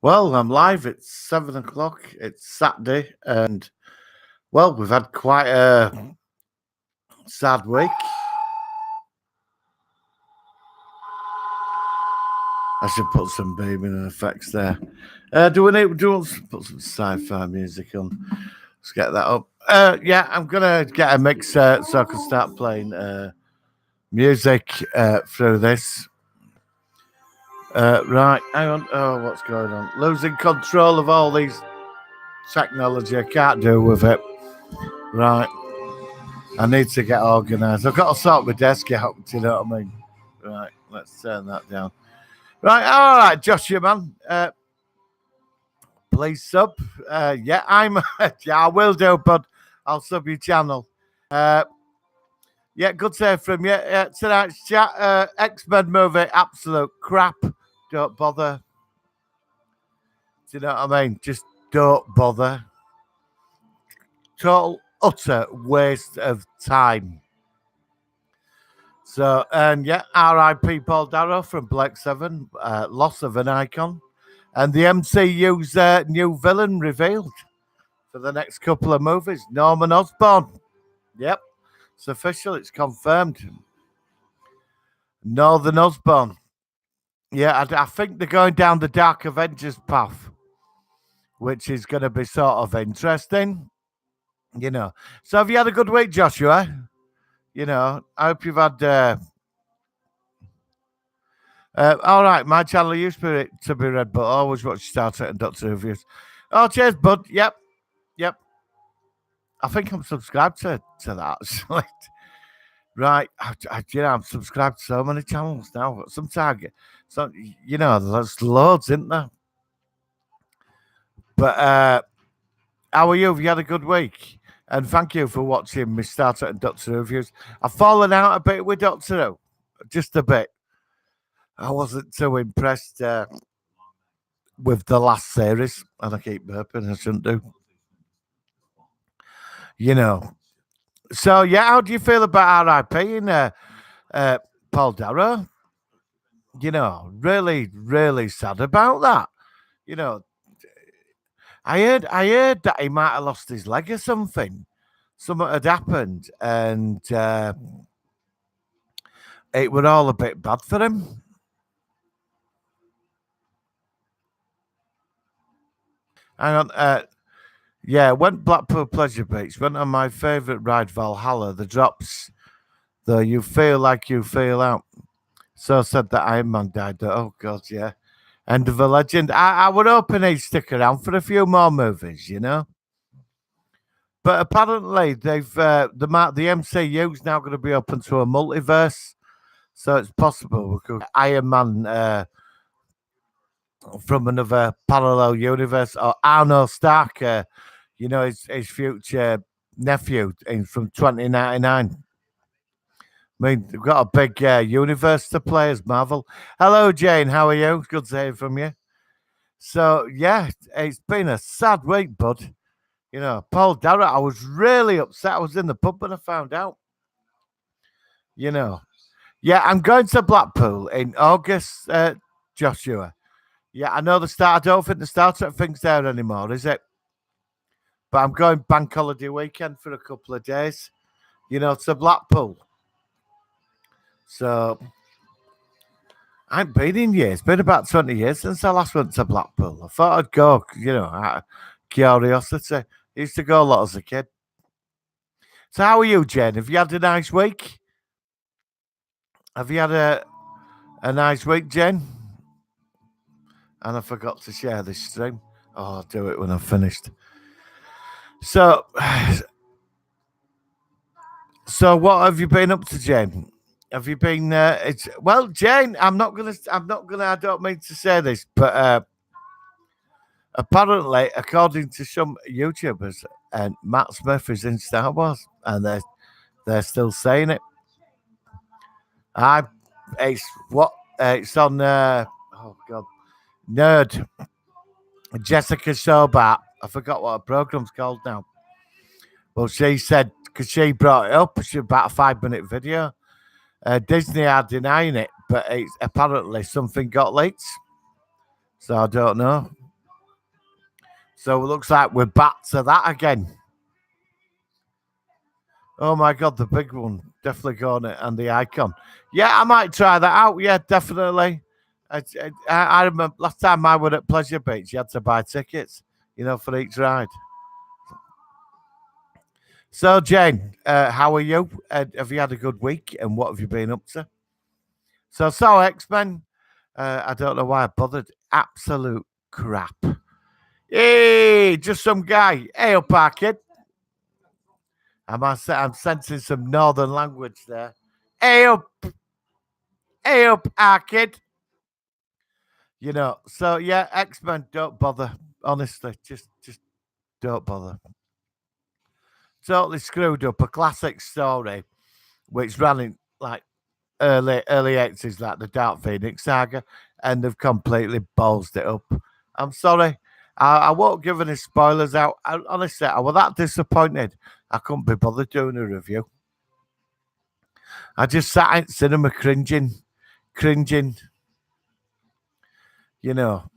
Well, I'm live. It's 7 o'clock. It's Saturday, and well, we've had quite a sad week. I should put some beaming effects there. Do we want to put some sci-fi music on? Let's get that up. Yeah, I'm gonna get a mixer so I can start playing music through this. Right, hang on. Oh, what's going on? Losing control of all these technology. I can't do with it. Right. I need to get organised. I've got to sort my desk out, do you know what I mean? Right, let's turn that down. Right, all right, Joshua, man. Please sub. Yeah, I will do, but I'll sub your channel. Yeah, good to hear from you. Tonight's chat, X-Men movie, absolute crap. Don't bother. Do you know what I mean? Just don't bother. Total, utter waste of time. So, and yeah, R.I.P. Paul Darrow from Black 7, loss of an icon. And the MCU's new villain revealed for the next couple of movies, Norman Osborn. Yep, it's official, it's confirmed. Northern Osborn. Yeah, I think they're going down the Dark Avengers path, which is going to be sort of interesting, you know. So, have you had a good week, Joshua? You know, I hope you've had... all right, my channel used to be red, but I always watch Star Trek and Doctor Who reviews. Oh, cheers, bud. Yep. I think I'm subscribed to that, actually. Right. I'm subscribed to so many channels now. Sometimes, there's loads, isn't there? But how are you? Have you had a good week? And thank you for watching my Star Trek and Doctor Who reviews. I've fallen out a bit with Doctor Who. Just a bit. I wasn't too impressed with the last series, and I keep burping. I shouldn't do. You know. So yeah, how do you feel about R.I.P. and Paul Darrow? You know, really, really sad about that. You know, I heard that he might have lost his leg or something. Something had happened, and it was all a bit bad for him. Hang on. Yeah, went Blackpool Pleasure Beach. Went on my favourite ride, Valhalla. The drops, though you feel like you feel out. So said that Iron Man died. Oh, God, yeah. End of a legend. I would hoping he'd stick around for a few more movies, you know? But apparently, they've the MCU's now going to be open to a multiverse. So it's possible we could Iron Man from another parallel universe, or Arno Stark, his future nephew from 2099. I mean, we've got a big universe to play as Marvel. Hello, Jane. How are you? Good to hear from you. So, yeah, it's been a sad week, bud. You know, Paul Darrow, I was really upset. I was in the pub when I found out. You know. Yeah, I'm going to Blackpool in August, Joshua. Yeah, I know I don't think the Star Trek thing's there anymore, is it? But I'm going bank holiday weekend for a couple of days, to Blackpool. So I haven't been in years. It's been about 20 years since I last went to Blackpool. I thought I'd go, out of curiosity. I used to go a lot as a kid. So how are you, Jen? Have you had a nice week? Have you had a nice week, Jen? And I forgot to share this stream. Oh, I'll do it when I've finished. So what have you been up to, Jen? Have you been? Jane. I'm not gonna. I don't mean to say this, but apparently, according to some YouTubers, and Matt Smith is in Star Wars, and they're still saying it. It's on. Oh God, Nerd. Jessica Sobat. I forgot what her program's called now. Well, she said because she brought it up. She about a 5-minute video. Disney are denying it, but it's apparently something got leaked. So I don't know. So it looks like we're back to that again. Oh my god, the big one. Definitely going it and the icon. Yeah, I might try that out. Yeah, definitely. I remember last time I went at Pleasure Beach, you had to buy tickets, for each ride. So, Jane, how are you? Have you had a good week and what have you been up to? So X-Men, I don't know why I bothered. Absolute crap. Hey, just some guy. Hey up, our kid. I'm sensing some northern language there. Hey up, our kid. So yeah, X-Men, don't bother. Honestly, just don't bother. Totally screwed up. A classic story, which ran in like early 80s, like the Dark Phoenix saga, and they've completely ballsed it up. I'm sorry. I won't give any spoilers out. Honestly, I was that disappointed. I couldn't be bothered doing a review. I just sat in cinema cringing, you know.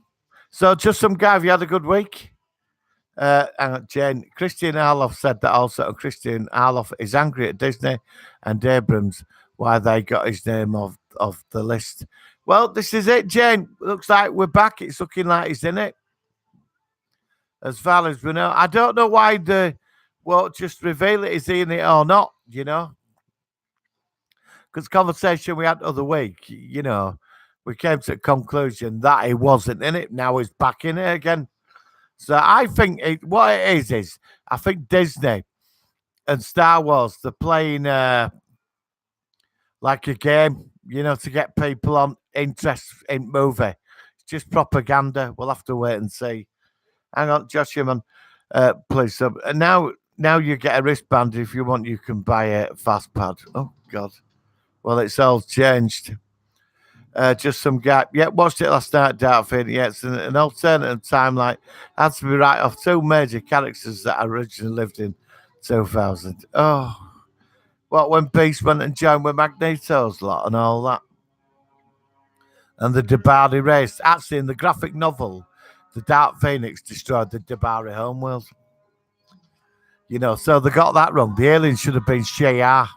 So just some guy, have you had a good week? Jane, Christian Arloff said that also. Christian Arloff is angry at Disney and Abrams why they got his name off the list. Well, this is it, Jane. Looks like we're back. It's looking like he's in it. As far as we know, I don't know why just reveal it. Is he in it or not? Because conversation we had the other week, we came to the conclusion that he wasn't in it. Now he's back in it again. So I think what it is I think Disney and Star Wars, they're playing like a game, to get people on interest in movie. It's just propaganda. We'll have to wait and see. Hang on, Joshua, man. Please. Now you get a wristband. If you want, you can buy a fast pad. Oh, God. Well, it's all changed. Just some gap. Yeah, watched it last night, Dartford. Yeah, it's an alternative timeline. Had to be right off two major characters that originally lived in 2000. Oh, what when Beast went and joined with Magneto's lot and all that. And the Debari race. Actually, in the graphic novel, the Dark Phoenix destroyed the Debari homeworld. So they got that wrong. The alien should have been Shayar.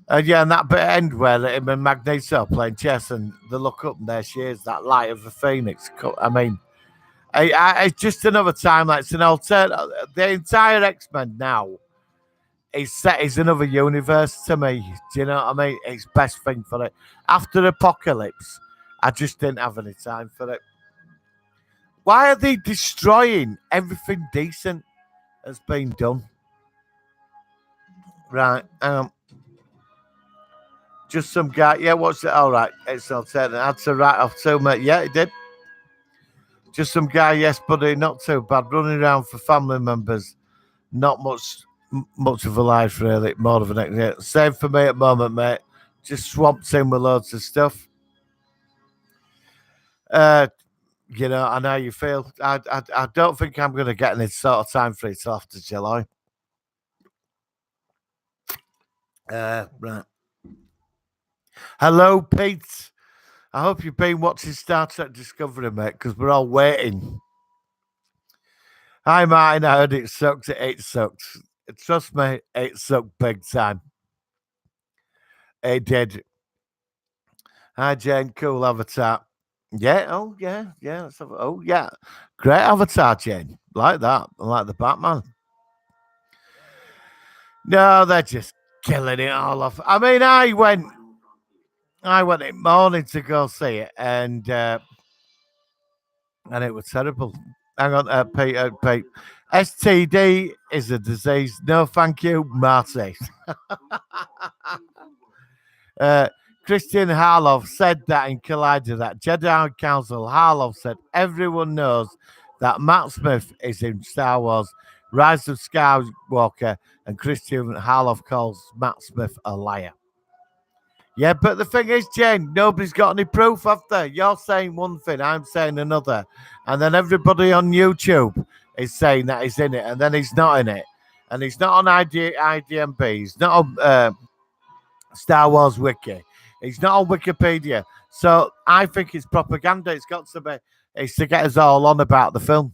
And that bit end where him and Magneto playing chess and they look up and there she is, that light of the Phoenix. I mean, it's just another time. Like it's an alternative. The entire X-Men now is set is another universe to me. Do you know what I mean? It's best thing for it. After Apocalypse, I just didn't have any time for it. Why are they destroying everything decent that's been done? Right. Just some guy. Yeah, what's it? All right. It's alternative. I had to write off too, mate. Yeah, it did. Just some guy. Yes, buddy. Not too bad. Running around for family members. Not much of a life, really. More of an yeah. Same for me at the moment, mate. Just swamped in with loads of stuff. I know how you feel. I don't think I'm going to get any sort of time free till after July. Right. Hello, Pete. I hope you've been watching Star Trek Discovery, mate, because we're all waiting. Hi, Martin. I heard it sucked. It sucked. Trust me, it sucked big time. It did. Hi, Jane. Cool avatar. Yeah. Oh, yeah. Yeah. Oh, yeah. Great avatar, Jane. Like that. I like the Batman. No, they're just killing it all off. I mean, I went in morning to go see it, and it was terrible. Hang on, Pete. STD is a disease. No, thank you, Marty. Christian Harloff said that in Collider, that Jedi Council. Harloff said everyone knows that Matt Smith is in Star Wars Rise of Skywalker, and Christian Harloff calls Matt Smith a liar. Yeah, but the thing is, Jane, nobody's got any proof, have they? You're saying one thing, I'm saying another. And then everybody on YouTube is saying that he's in it, and then he's not in it. And he's not on IDMB. He's not on Star Wars Wiki. He's not on Wikipedia. So I think it's propaganda. It's got to be. It's to get us all on about the film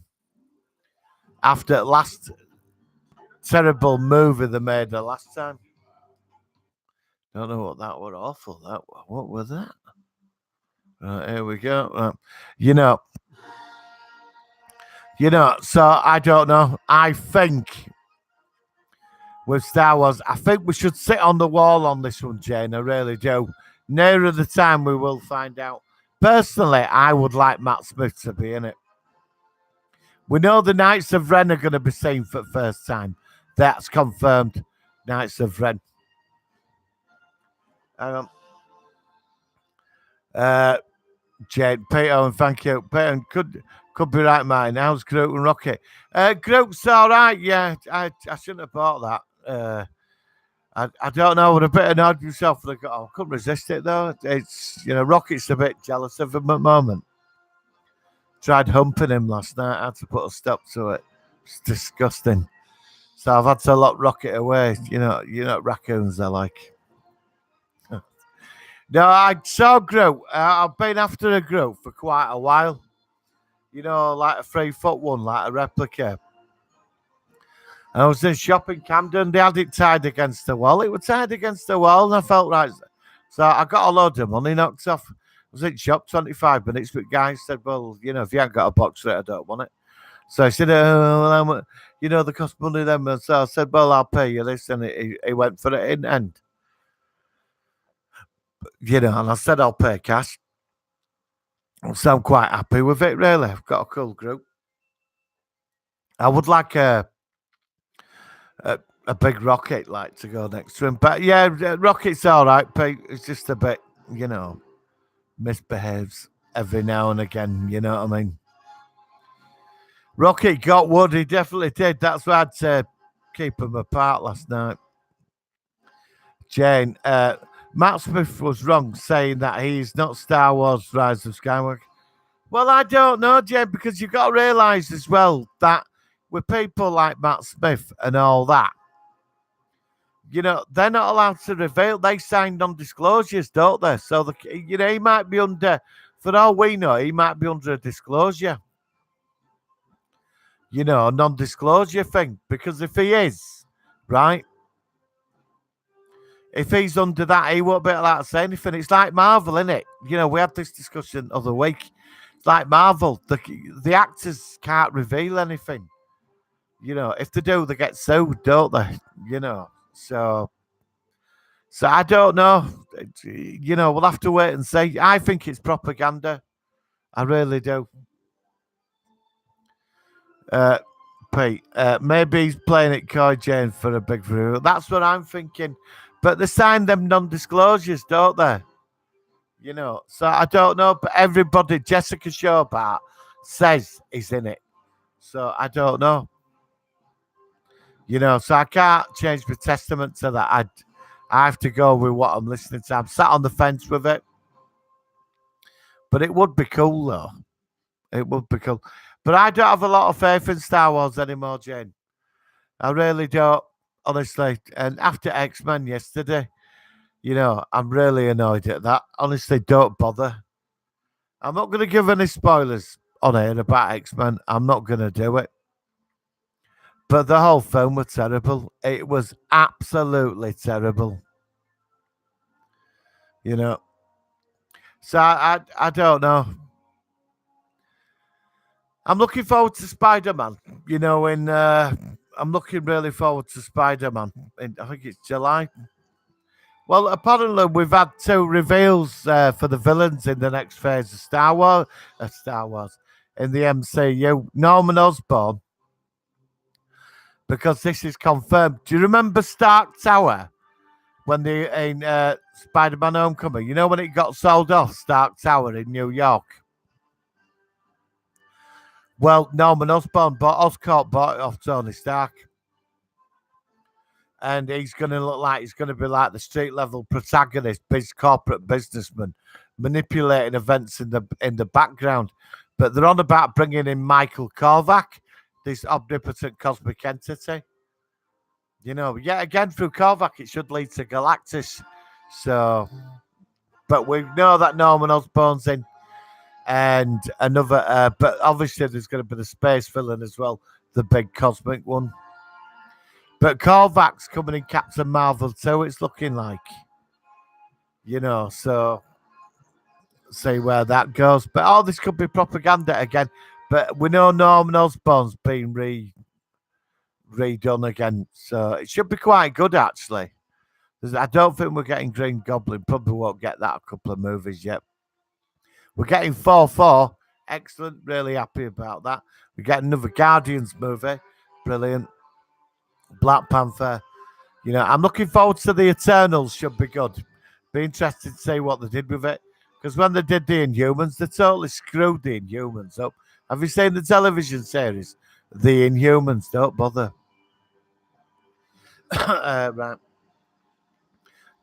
after last terrible movie they made the last time. Don't know what that was. Awful. What was that? Right, here we go. You know, So I don't know. I think with Star Wars, I think we should sit on the wall on this one, Jane. I really do. Nearer the time, we will find out. Personally, I would like Matt Smith to be in it. We know the Knights of Ren are going to be seen for the first time. That's confirmed. Knights of Ren. Jane, Peter, and thank you. Peter, could be right, mine. How's Groot and Rocket? Groot's all right. Yeah, I shouldn't have bought that. I don't know. Would a bit annoyed myself. I couldn't resist it though. It's Rocket's a bit jealous of him at the moment. Tried humping him last night. I had to put a stop to it. It's disgusting. So I've had to lock Rocket away. You know raccoons are like. No, I saw Groot. I've been after a Groot for quite a while. Like a 3-foot one, like a replica. And I was in shopping Camden. They had it tied against the wall. It was tied against the wall, and I felt right. So I got a load of money knocked off. I was in shop 25 minutes, but guys said, well, if you haven't got a box for it, I don't want it. So I said, the cost money then. And so I said, well, I'll pay you this. And he went for it in the end. And I said, I'll pay cash. So I'm quite happy with it, really. I've got a cool group. I would like a big Rocket like to go next to him. But yeah, Rocket's all right, Pete. It's just a bit, misbehaves every now and again. You know what I mean? Rocket got wood. He definitely did. That's why I had to keep them apart last night. Jane, Matt Smith was wrong saying that he's not Star Wars Rise of Skywalker. Well, I don't know, Jane, because you've got to realise as well that with people like Matt Smith and all that, they're not allowed to reveal. They sign non-disclosures, don't they? So, he might be under, for all we know, he might be under a disclosure. A non-disclosure thing. Because if he is, right, if he's under that, he won't be allowed to say anything. It's like Marvel, isn't it? We had this discussion the other week. It's like Marvel. The actors can't reveal anything. If they do, they get sued, don't they? So I don't know. We'll have to wait and see. I think it's propaganda. I really do. Pete, maybe he's playing it coy, Jane, for a big review. That's what I'm thinking. But they sign them non-disclosures, don't they? So I don't know. But everybody, Jessica Shobart, says he's in it. So I don't know. So I can't change my testament to that. I have to go with what I'm listening to. I'm sat on the fence with it. But it would be cool, though. It would be cool. But I don't have a lot of faith in Star Wars anymore, Jane. I really don't, honestly. And after X-Men yesterday, I'm really annoyed at that. Honestly, don't bother. I'm not going to give any spoilers on it about X-Men. I'm not going to do it. But the whole film was terrible. It was absolutely terrible. So I don't know. I'm looking forward to Spider-Man. I'm looking really forward to Spider-Man. I think it's July. Well, apparently we've had 2 reveals for the villains in the next phase of Star Wars in the MCU. Norman Osborn, because this is confirmed. Do you remember Stark Tower when in Spider-Man Homecoming? When it got sold off, Stark Tower in New York? Well, Norman Osborn Oscorp bought it off Tony Stark. And he's going to look like he's going to be like the street level protagonist, corporate businessman, manipulating events in the background. But they're on about bringing in Michael Korvac, this omnipotent cosmic entity. Yet again through Korvac, it should lead to Galactus. So, but we know that Norman Osborn's in. and another. But obviously, there's going to be the space villain as well, the big cosmic one. But Korvac's coming in Captain Marvel too. It's looking like, so see where that goes. But all this could be propaganda again. But we know Norman Osborn's been redone again, so it should be quite good actually. I don't think we're getting Green Goblin. Probably won't get that a couple of movies yet. We're getting 4-4. Excellent. Really happy about that. We get another Guardians movie. Brilliant. Black Panther. I'm looking forward to the Eternals. Should be good. Be interested to see what they did with it. Because when they did the Inhumans, they totally screwed the Inhumans up. Have you seen the television series? The Inhumans, don't bother. Right.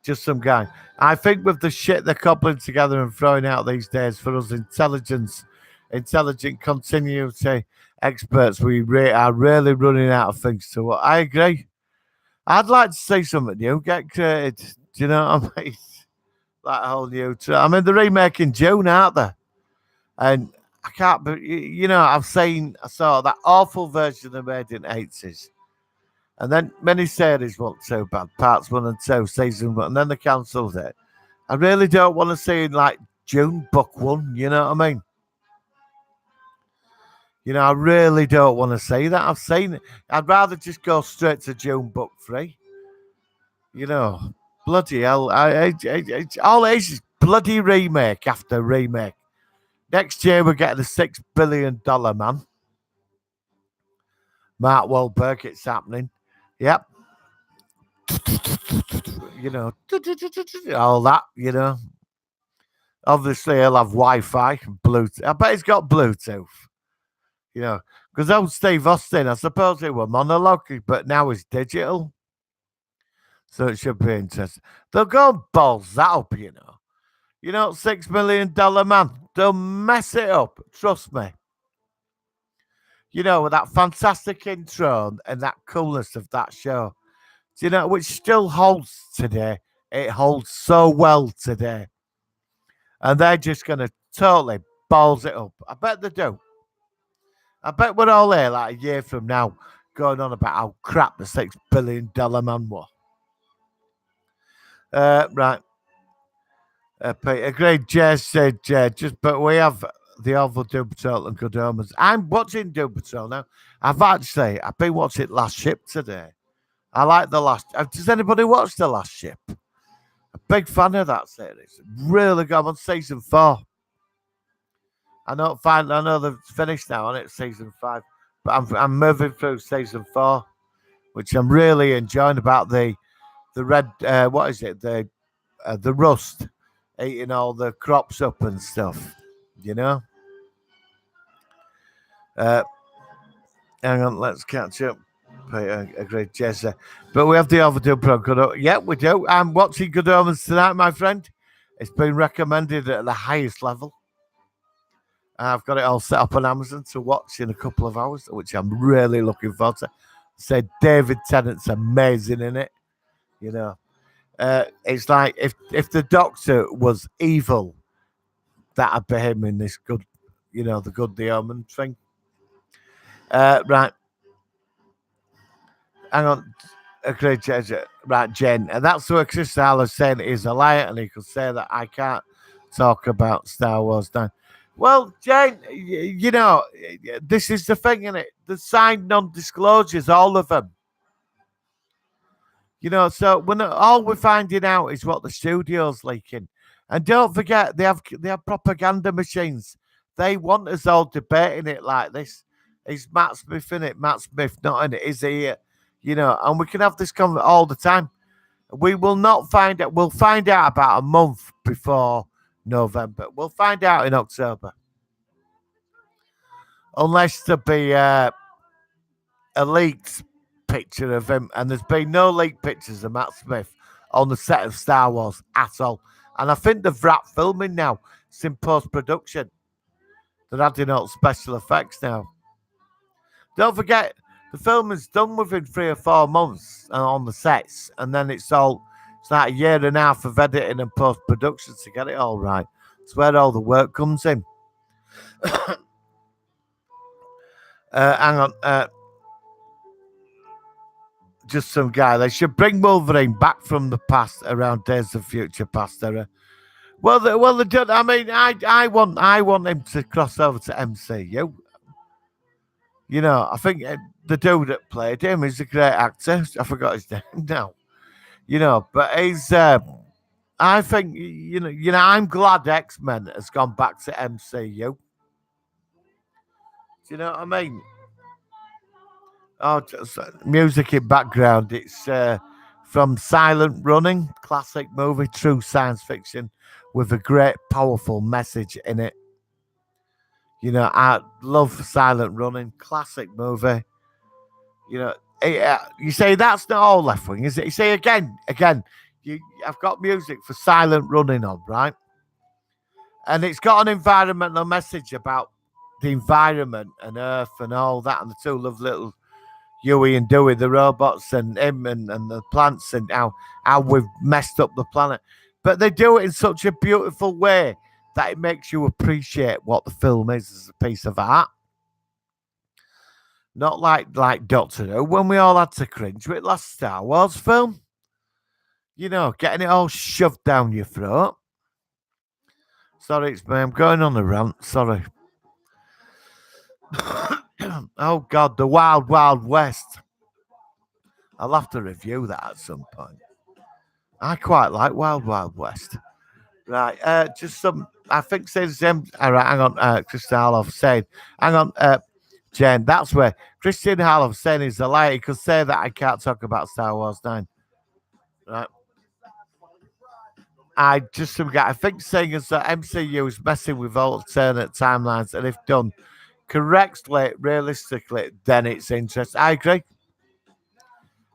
Just some guy. I think with the shit they're cobbling together and throwing out these days for us intelligent continuity experts, we are really running out of things to watch. I agree. I'd like to see something new get created. Do you know what I mean? That whole new. They're remaking June, aren't they? And I can't. But I saw that awful version they made in '80s, and then miniseries weren't so bad. Parts 1 and 2, season 1, and then they cancelled it. I really don't want to see like June book 1. You know what I mean? I really don't want to see that. I've seen it. I'd rather just go straight to June book 3. Bloody hell! All it is bloody remake after remake. Next year we're getting the $6 billion man. Mark Wahlberg, it's happening. Yep. All that. Obviously he'll have Wi-Fi and Bluetooth. I bet he's got Bluetooth. Because old Steve Austin, I suppose it was monologue, but now it's digital. So it should be interesting. They'll go and balls that up, $6 million man. They'll mess it up. Trust me. With that fantastic intro and that coolness of that show. Which still holds today. It holds so well today. And they're just going to totally balls it up. I bet they do. I bet we're all here like a year from now going on about how crap the $6 billion man was. Right. Peter, great Jez said, but we have the awful Doom Patrol and Good Omens. I'm watching Doom Patrol now. I've been watching Last Ship today. I like the last. Does anybody watch The Last Ship? A big fan of that series. Really good. I'm on season 4. I know they've finished now on it, season 5. But I'm moving through season 4, which I'm really enjoying about the red. What is it? The rust eating all the crops up and stuff. Hang on, let's catch up. A great Jesse. But we have the overdue program. Yeah, we do. I'm watching Good Omens tonight, my friend. It's been recommended at the highest level. I've got it all set up on Amazon to watch in a couple of hours, which I'm really looking forward to. Said David Tennant's amazing in it. It's like if the Doctor was evil, that'd be him in this good, the Omen thing. Right. Hang on. Okay, right, Jen. And that's what Chris Haller's saying is a liar, and he could say that I can't talk about Star Wars now. Well, Jen, this is the thing, innit? The signed non-disclosures, all of them. So all we're finding out is what the studio's leaking. And don't forget, they have propaganda machines. They want us all debating it like this. Is Matt Smith in it? Matt Smith not in it? Is he? And we can have this conversation all the time. We will not find out. We'll find out about a month before November. We'll find out in October. Unless there be a leaked picture of him, and there's been no leaked pictures of Matt Smith on the set of Star Wars at all. And I think they've wrapped filming now. It's in post-production. They're adding out special effects now. Don't forget, the film is done within 3 or 4 months on the sets, and then it's like a year and a half of editing and post-production to get it all right. It's where all the work comes in. Hang on. Just some guy. They should bring Wolverine back from the past around Days of Future Past era. They don't. I mean, I want him to cross over to MCU. You know, I think the dude that played him is a great actor. I forgot his name now. You know, but he's. I think I'm glad X Men has gone back to MCU. Do you know what I mean? Oh, just, music in background. It's from Silent Running, classic movie, true science fiction, with a great, powerful message in it. You know, I love Silent Running, classic movie. You know, you say that's not all left wing, is it? You say again. I've got music for Silent Running on, right? And it's got an environmental message about the environment and Earth and all that, and the two love little Huey and Dewey, the robots, and him and the plants, and how we've messed up the planet. But they do it in such a beautiful way that it makes you appreciate what the film is as a piece of art. Not like Doctor Who, when we all had to cringe with last Star Wars film. You know, getting it all shoved down your throat. Sorry, it's me. I'm going on a rant. Sorry. Oh, God, the Wild Wild West. I'll have to review that at some point. I quite like Wild Wild West. Right, just some. I think says all right. Hang on, Christian Harloff saying. Hang on, Jane. That's where Christian Harloff saying is a lie. He could say that I can't talk about Star Wars 9. Right. I just some guy. I think saying is that MCU is messing with alternate timelines, and if done correctly, realistically, then it's interesting. I agree.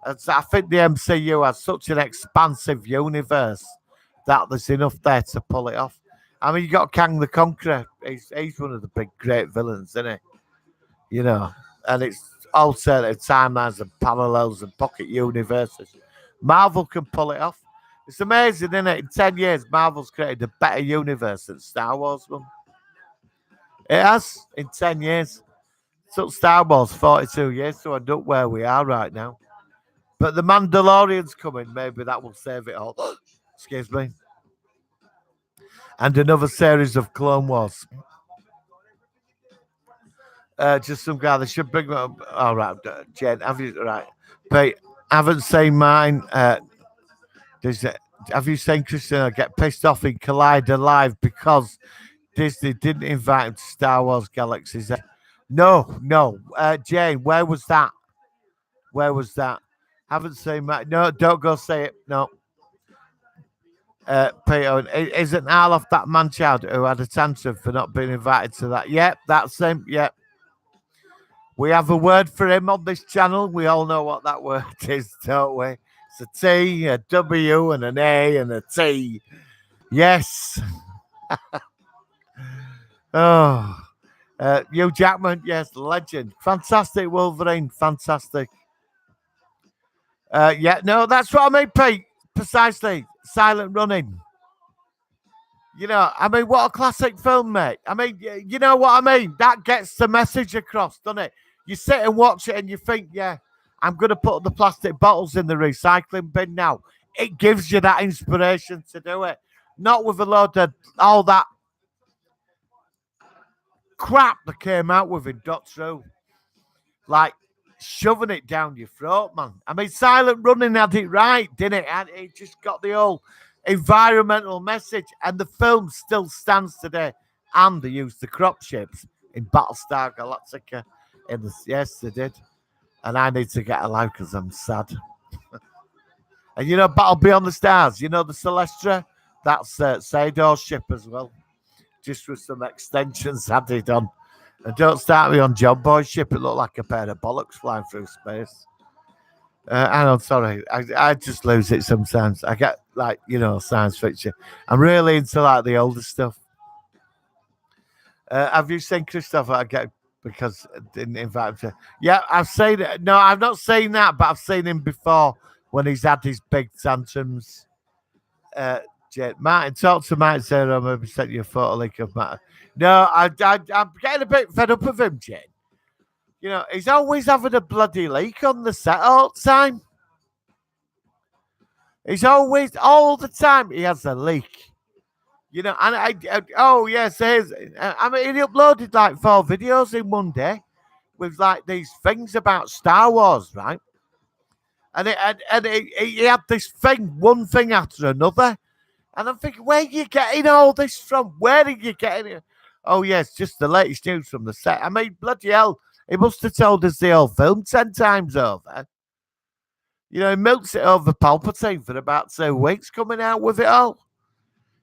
I think the MCU has such an expansive universe that there's enough there to pull it off. I mean, you got Kang the Conqueror. He's one of the big, great villains, isn't he? You know, and it's alternative timelines and parallels and pocket universes. Marvel can pull it off. It's amazing, isn't it? In 10 years, Marvel's created a better universe than Star Wars one. It has, in 10 years. It took Star Wars 42 years to end up where we are right now. But the Mandalorian's coming. Maybe that will save it all. Excuse me. And another series of Clone Wars. Just some guy that should bring up. All right, Jen, have you right? But haven't seen mine. Have you seen Christina get pissed off in Collider Live because Disney didn't invite him to Star Wars Galaxies? No. Jane, where was that? Where was that? Haven't seen that. No, don't go say it. No. Peter, isn't Arloff that man child who had a tantrum for not being invited to that? Yep, that's him. Yep. We have a word for him on this channel. We all know what that word is, don't we? It's a T, a W, and an A, and a T. Yes. Oh. Hugh Jackman, yes, legend. Fantastic Wolverine, fantastic. Yeah, no, that's what I mean, Pete. Precisely. Silent Running. You know, I mean, what a classic film, mate. I mean, you know what I mean? That gets the message across, doesn't it? You sit and watch it and you think, yeah, I'm going to put the plastic bottles in the recycling bin now. It gives you that inspiration to do it. Not with a load of all that crap that came out with in Doctor Who. Like, shoving it down your throat, man. I mean, Silent Running had it right, didn't it? And it just got the whole environmental message, and the film still stands today. And they used the crop ships in Battlestar Galactica. Yes, they did. And I need to get alive because I'm sad. And you know, Battle Beyond the Stars, you know, the Celestra, that's Sador's ship as well. Just with some extensions added on. And don't start me on John Boy's ship. It looked like a pair of bollocks flying through space. Hang on, sorry. I just lose it sometimes. I get like, you know, science fiction. I'm really into like the older stuff. Have you seen Christopher? I get because I didn't invite him to. Yeah, I've seen it. No, I've not seen that, but I've seen him before when he's had his big tantrums. Jen. Martin, talk to Martin Zero. Maybe sent you a photo link of Martin. No, I'm getting a bit fed up of him, Jen. You know, he's always having a bloody leak on the set all the time. He's always, all the time, he has a leak. You know, and oh, yes, I mean, he uploaded like 4 videos in one day with like these things about Star Wars, right? And he had this thing, one thing after another. And I'm thinking, where are you getting all this from? Where are you getting it? Oh, yes, just the latest news from the set. I mean, bloody hell, he must have told us the whole film 10 times over. You know, he milks it over Palpatine for about 2 weeks coming out with it all.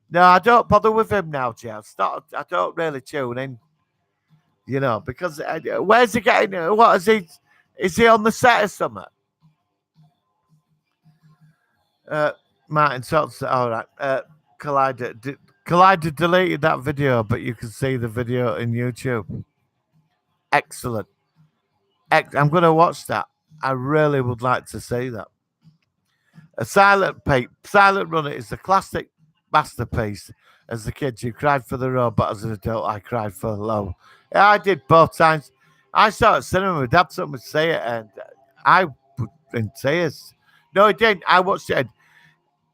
No, I don't bother with him now, Joe. I don't really tune in, you know, because where's he getting? What is he? Is he on the set or something? Martin talks. All right. Collider deleted that video, but you can see the video in YouTube. Excellent. I'm going to watch that. I really would like to see that. A Silent Runner is a classic masterpiece. As a kid, you cried for the robot. As an adult, I cried for Low. Yeah, I did both times. I saw it at cinema. My dad took me to see it, and I was in tears. No, he didn't. I watched it.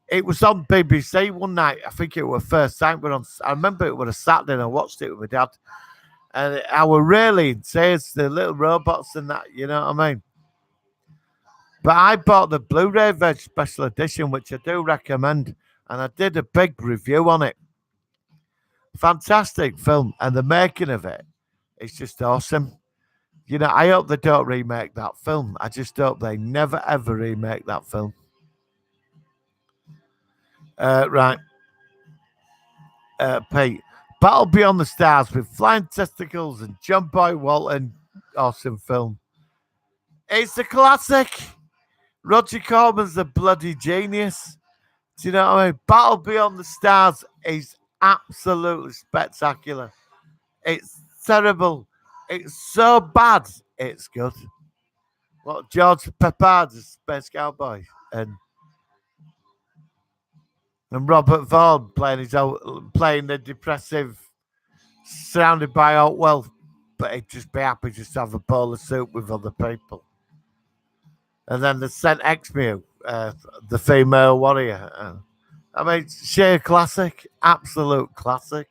It was on BBC one night. I think it was first time. I remember it was a Saturday, and I watched it with my dad. And I was really in tears. The little robots and that, you know what I mean? But I bought the Blu-ray special edition, which I do recommend, and I did a big review on it. Fantastic film, and the making of it is just awesome. You know, I hope they don't remake that film. I just hope they never ever remake that film. Right, Pete. Battle Beyond the Stars with flying testicles and John Boy Walton. Awesome film. It's a classic. Roger Corman's a bloody genius. Do you know what I mean? Battle Beyond the Stars is absolutely spectacular. It's terrible. It's so bad. It's good. What, George Peppard is Space Cowboy, and Robert Vaughn playing the depressive, surrounded by all wealth, but he'd just be happy just to have a bowl of soup with other people. And then the Saint Exmew, the female warrior. I mean, sheer classic, absolute classic.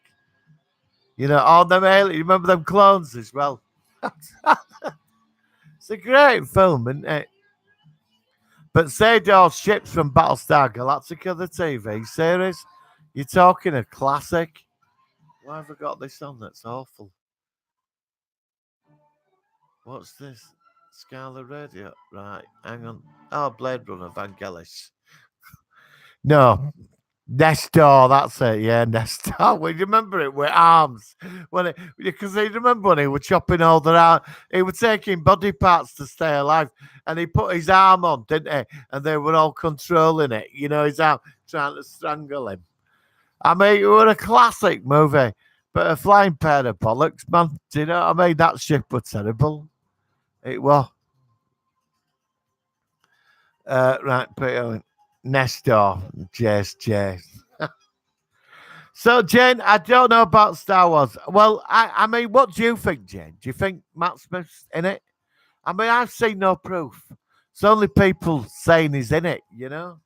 You know, all them aliens, you remember them clones as well. It's a great film, isn't it? But Sador's Ships from Battlestar Galactica, the TV series, you're talking a classic. Why have I got this on? That's awful. What's this? Scarlet Radio. Right, hang on. Oh, Blade Runner, Vangelis. No, Nestor, that's it. Yeah, Nestor. Well, you remember it with arms because you remember when he was chopping all the out. He was taking body parts to stay alive, and he put his arm on, didn't he? And they were all controlling it. You know, his arm trying to strangle him. I mean, it was a classic movie, but a flying pair of bollocks, man. Do you know what I mean? That ship was terrible. It was. Right, Peter. Nestor, Jace. So, Jane, I don't know about Star Wars. Well, I mean, what do you think, Jane? Do you think Matt Smith's in it? I mean, I've seen no proof. It's only people saying he's in it, you know?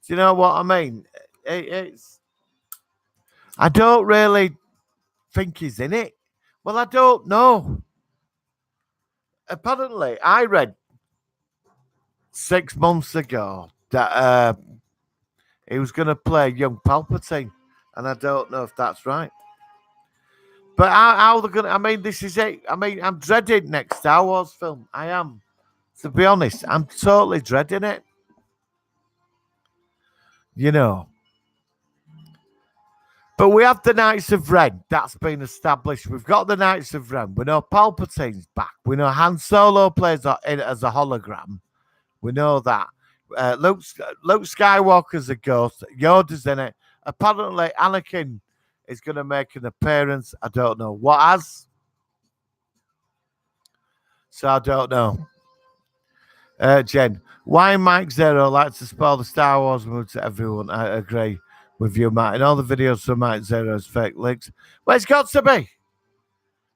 Do you know what I mean? I don't really think he's in it. Well, I don't know. Apparently, I read 6 months ago that he was going to play young Palpatine, and I don't know if that's right. But how they're going to, I mean, this is it. I mean, I'm dreading next Star Wars film. I am. To be honest, I'm totally dreading it. You know. But we have the Knights of Ren. That's been established. We've got the Knights of Ren. We know Palpatine's back. We know Han Solo plays in it as a hologram. We know that. Luke Skywalker's a ghost. Yoda's in it. Apparently, Anakin is going to make an appearance. I don't know what as. So I don't know. Jen, why Mike Zero likes to spoil the Star Wars mood to everyone? I agree. with you, Martin. All the videos from Mike Zero's fake links. Well, it's got to be.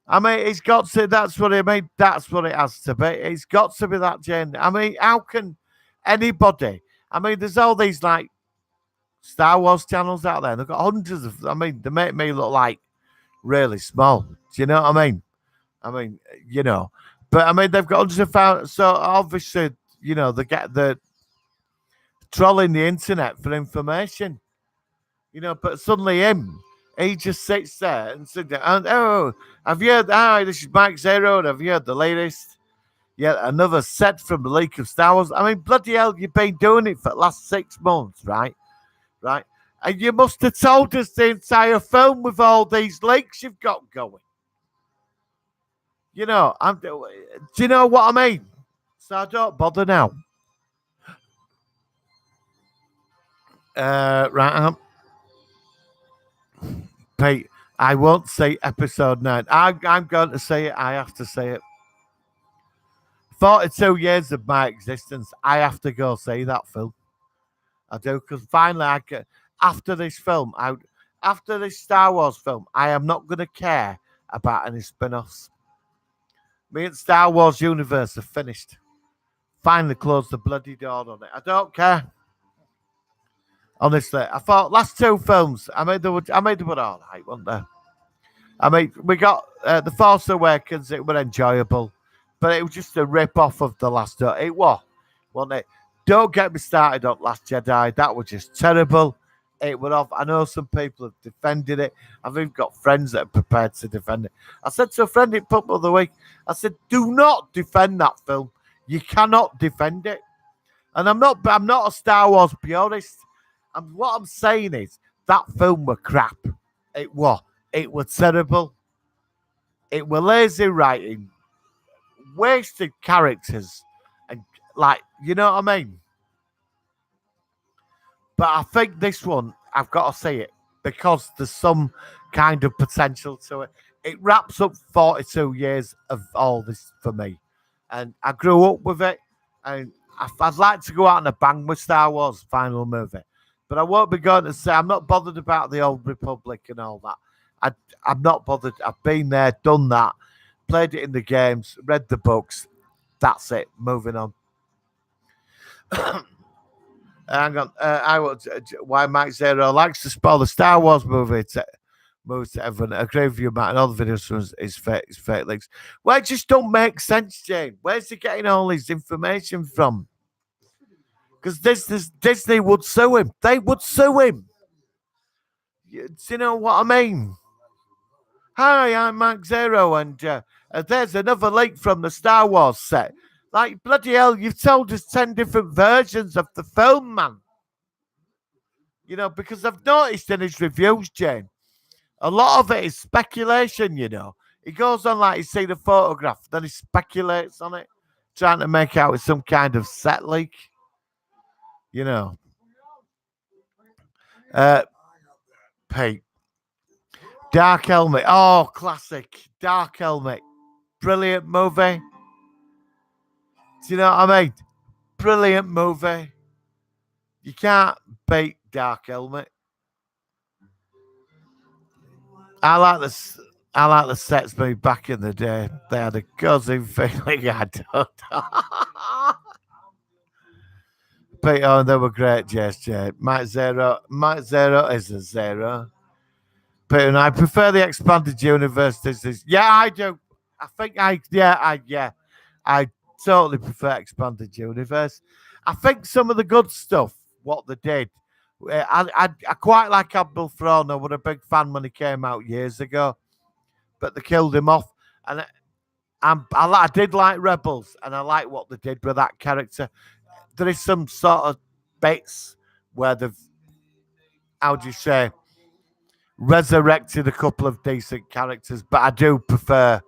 I mean, it's got to. That's what I mean. That's what it has to be. It's got to be that, Jane. I mean, how can anybody? I mean, there's all these like Star Wars channels out there. They've got hundreds of. I mean, they make me look like really small. Do you know what I mean? I mean, you know, but I mean, they've got hundreds of thousands. So obviously, you know, they get the trolling the internet for information. You know, but suddenly he just sits there and said, "Oh, have you heard? Hi, this is Mike Zero. Have you heard the latest? Yeah, another set from the leak of Star Wars. I mean, bloody hell, you've been doing it for the last 6 months, right? Right? And you must have told us the entire film with all these leaks you've got going. You know, do you know what I mean? So I don't bother now. Right, Pete, I won't say episode 9. I'm going to say it. I have to say it. 42 years of my existence, I have to go see that film. I do, because finally, after this film, after this Star Wars film, I am not going to care about any spin offs. Me and Star Wars universe are finished. Finally closed the bloody door on it. I don't care. Honestly, I thought last 2 films, I made them all right, weren't they? I mean, we got The Force Awakens, it was enjoyable, but it was just a rip-off of the last. It was, wasn't it? Don't get me started on Last Jedi. That was just terrible. It went off. I know some people have defended it. I've even got friends that are prepared to defend it. I said to a friend in pub the other week, I said, do not defend that film. You cannot defend it. And I'm not a Star Wars purist. What I'm saying is that film were crap. It was. It was terrible. It were lazy writing, wasted characters, and like, you know what I mean? But I think this one, I've got to see it because there's some kind of potential to it. It wraps up 42 years of all this for me. And I grew up with it. And I'd like to go out on a bang with Star Wars final movie. But I won't be going to say, I'm not bothered about the Old Republic and all that. I'm not bothered. I've been there, done that, played it in the games, read the books. That's it. Moving on. Hang on. Why Mike Zero likes to spoil the Star Wars movie moves to everyone. I agree with you, Matt. And all the videos from his fake links. Well, it just don't make sense, Jane. Where's he getting all his information from? Because Disney would sue him. They would sue him. Do you know what I mean? Hi, I'm Mike Zero, and there's another leak from the Star Wars set. Like, bloody hell, you've told us 10 different versions of the film, man. You know, because I've noticed in his reviews, Jane, a lot of it is speculation, you know. He goes on like he's seen a photograph, then he speculates on it, trying to make out it's some kind of set leak. You know. Pete. Dark Helmet. Oh, classic. Dark Helmet. Brilliant movie. Do you know what I mean? Brilliant movie. You can't beat Dark Helmet. I like the sets movie back in the day. They had a cozy feeling. I don't know. But oh, they were great, JSJ. Mike Zero is a zero. But and I prefer the expanded universe. Yeah, I do. I totally prefer expanded universe. I think some of the good stuff, what they did, I quite like Admiral Thrawn. I was a big fan when he came out years ago, but they killed him off. And I did like Rebels, and I like what they did with that character. There is some sort of bits where they've, how do you say, resurrected a couple of decent characters, but I do prefer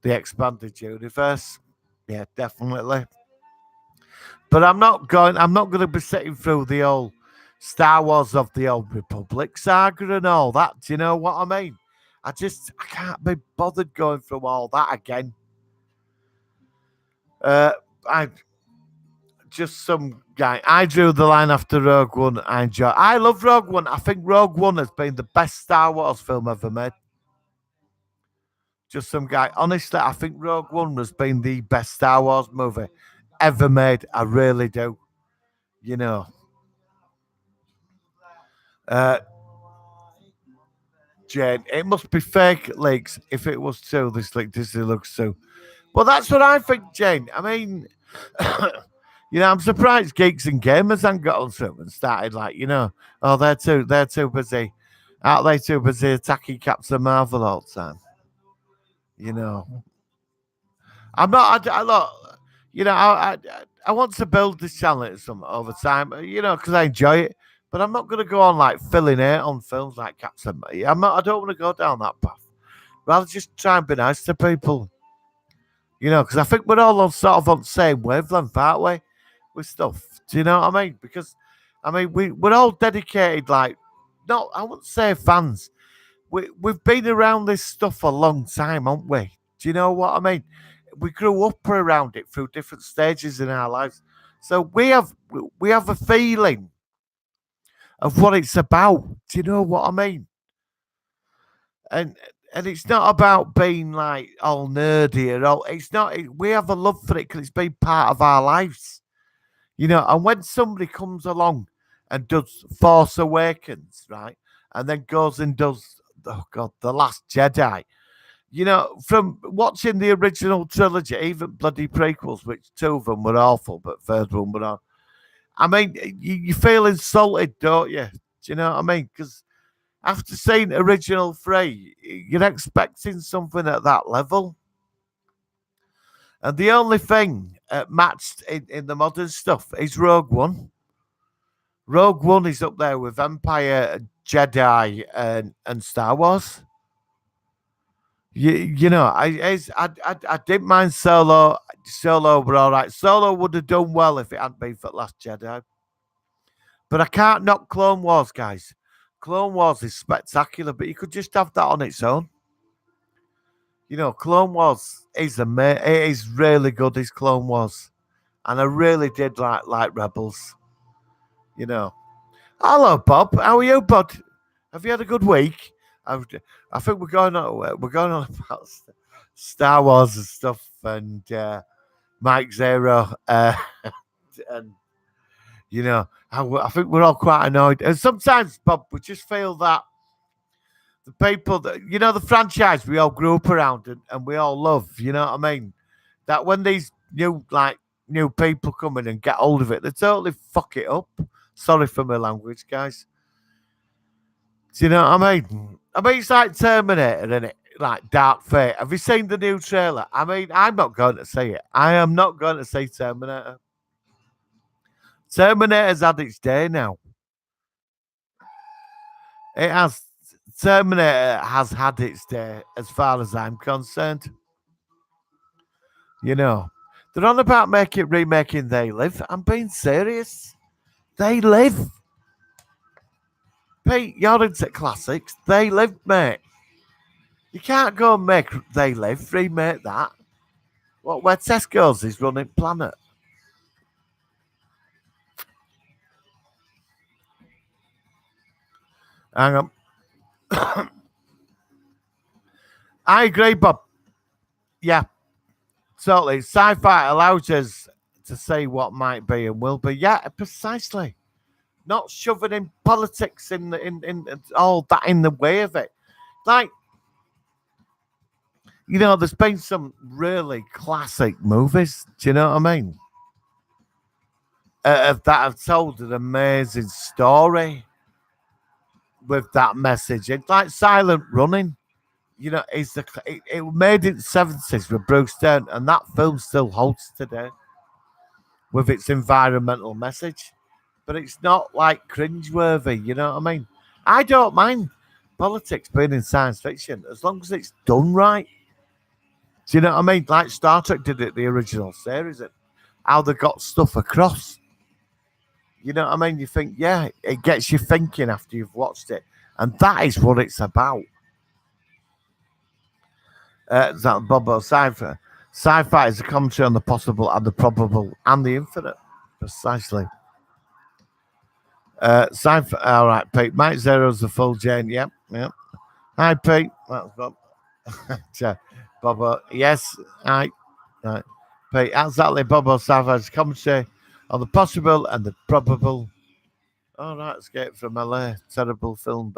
the expanded universe. Yeah, definitely. But I'm not going to be sitting through the old Star Wars of the Old Republic saga and all that. Do you know what I mean? I can't be bothered going through all that again. just some guy. I drew the line after Rogue One. I love Rogue One. I think Rogue One has been the best Star Wars film ever made. Just some guy. Honestly, I think Rogue One has been the best Star Wars movie ever made. I really do. You know. Uh, Jane, it must be fake leaks. If it was true, this leak Disney looks true. Well, that's what I think, Jane. I mean, I'm surprised geeks and gamers haven't got on to it and started oh, they're too busy. Aren't they too busy attacking Captain Marvel all the time? You know, I'm not. I look, I want to build this channel some over time. Because I enjoy it. But I'm not going to go on like filling it on films like Captain. I'm not. I don't want to go down that path. Rather just try and be nice to people. Because I think we're all on the same wavelength, aren't we? With stuff. Do you know what I mean? Because we're all dedicated, not I wouldn't say fans. We've been around this stuff a long time, haven't we? Do you know what I mean? We grew up around it through different stages in our lives. So we have a feeling of what it's about. Do you know what I mean? And it's not about being like all nerdy or all. It's not. We have a love for it because it's been part of our lives. And when somebody comes along and does Force Awakens, right, and then goes and does, oh God, The Last Jedi, from watching the original trilogy, even bloody prequels, which two of them were awful, but third one were on. I mean, you feel insulted, don't you? Do you know what I mean? Because after seeing original three, you're expecting something at that level. And the only thing matched in the modern stuff is Rogue One. Rogue One is up there with Empire, Jedi, and Star Wars. I didn't mind Solo. Solo were all right. Solo would have done well if it hadn't been for Last Jedi. But I can't knock Clone Wars, guys. Clone Wars is spectacular, but you could just have that on its own. Clone Wars is amazing. It is really good. Is Clone Wars, and I really did like Rebels. Hello, Bob. How are you, bud? Have you had a good week? I think we're going on about Star Wars and stuff, and Mike Zero, and I think we're all quite annoyed. And sometimes, Bob, we just feel that the people that the franchise we all grew up around and we all love. You know what I mean? That when these new people come in and get hold of it, they totally fuck it up. Sorry for my language, guys. Do you know what I mean? It's like Terminator, isn't it? Like Dark Fate. Have you seen the new trailer? I'm not going to see it. I am not going to see Terminator. Terminator's had its day now. It has. Terminator has had its day, as far as I'm concerned. They're on about remaking They Live. I'm being serious. They Live. Pete, you're into classics. They Live, mate. You can't go and make They Live, remake that. Where Tesco's is running Planet. Hang on. I agree, Bob. Yeah, totally. Sci-fi allows us to say what might be and will be. Yeah, precisely. Not shoving in politics in all that in the way of it. Like, there's been some really classic movies. Do you know what I mean? That have told an amazing story with that message. It's like Silent Running. It made it 70s with Bruce Dern, and that film still holds today with its environmental message. But it's not like cringeworthy, you know what I mean? I don't mind politics being in science fiction as long as it's done right. Do you know what I mean? Like Star Trek did it, the original series, and how they got stuff across. You know what I mean? You think, yeah, it gets you thinking after you've watched it. And that is what it's about. Bobo Sci-fi. Sci-fi is a commentary on the possible and the probable and the infinite. Precisely. Scifi, all right, Pete. Mike Zero's the full Jane. Yep, yep. Hi, Pete. That's Bob. Bobo. Yes, hi. Right. Pete, exactly. Bobo Savage commentary on the possible and the probable. All right, Escape from LA. Terrible film,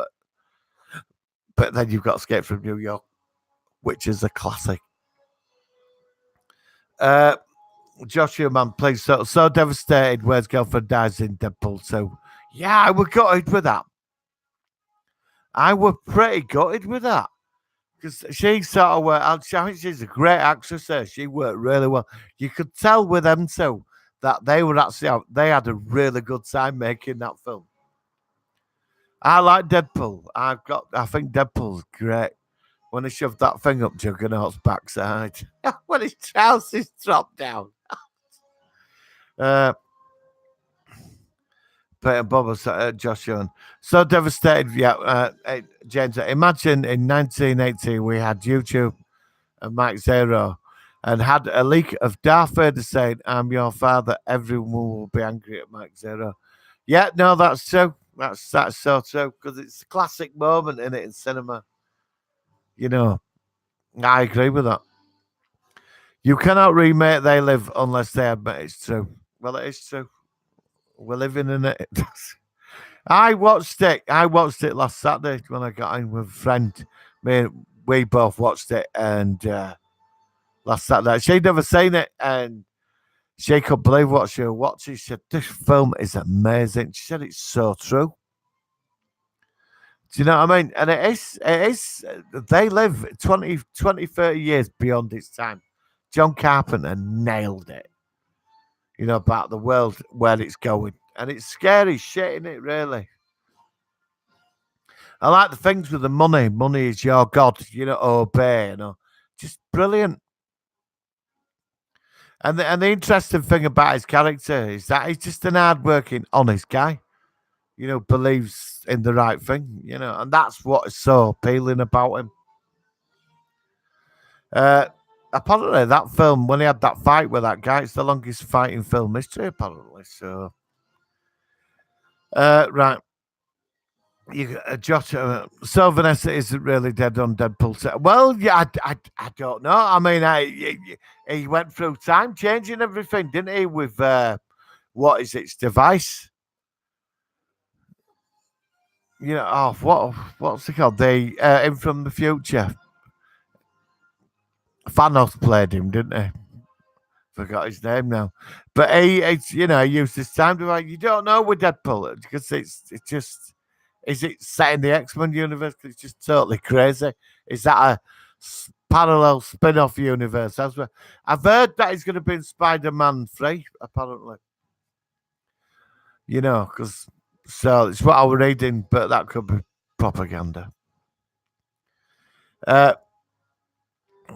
but then you've got Escape from New York, which is a classic. Uh, Joshua Man, please. So devastated. Where's girlfriend dies in Deadpool 2. Yeah, I was gutted with that. I was pretty gutted with that because she sort of worked. I think she's a great actress. There, she worked really well. You could tell with them two that they were actually out. They had a really good time making that film. I like Deadpool. I think Deadpool's great. When he shoved that thing up Juggernaut's backside, when his trousers dropped down. Uh, Peter Bob, Joshua. So devastated. Yeah, James. Imagine in 1980 we had YouTube and Mike Zero and had a leak of Darth Vader saying, "I'm your father." Everyone will be angry at Mike Zero. Yeah, no, that's true. That's so true because it's a classic moment in it in cinema. You know, I agree with that. You cannot remake They Live unless they admit it's true. Well, it is true. We're living in it. I watched it. I watched it last Saturday when I got in with a friend. Me, we both watched it, and last Saturday she'd never seen it, and she couldn't believe what she was watching. She said, "This film is amazing." She said, "It's so true." Do you know what I mean? And it is. It is. They live 20, 20, 30 years beyond its time. John Carpenter nailed it. You know about the world where it's going, and it's scary shit, isn't it? Really. I like the things with the money. Money is your god. You know, obey. You know, just brilliant. And the interesting thing about his character is that he's just an hardworking, honest guy. You know, believes in the right thing. You know, and that's what is so appealing about him. Uh, apparently, that film when he had that fight with that guy, it's the longest fight in film history. Apparently, so right. Josh, so Vanessa isn't really dead on Deadpool 2. Well, yeah, I don't know. I mean, he went through time changing everything, didn't he? With what is its device? You know, what's it called? The him from the future. Thanos played him, didn't he? Forgot his name now, but he used his time to like. You don't know with Deadpool because it's just. Is it set in the X Men universe? 'Cause it's just totally crazy. Is that a parallel spin off universe? That's what I've heard that he's going to be in Spider Man 3, apparently. You know, because so it's what I was reading, but that could be propaganda. Uh,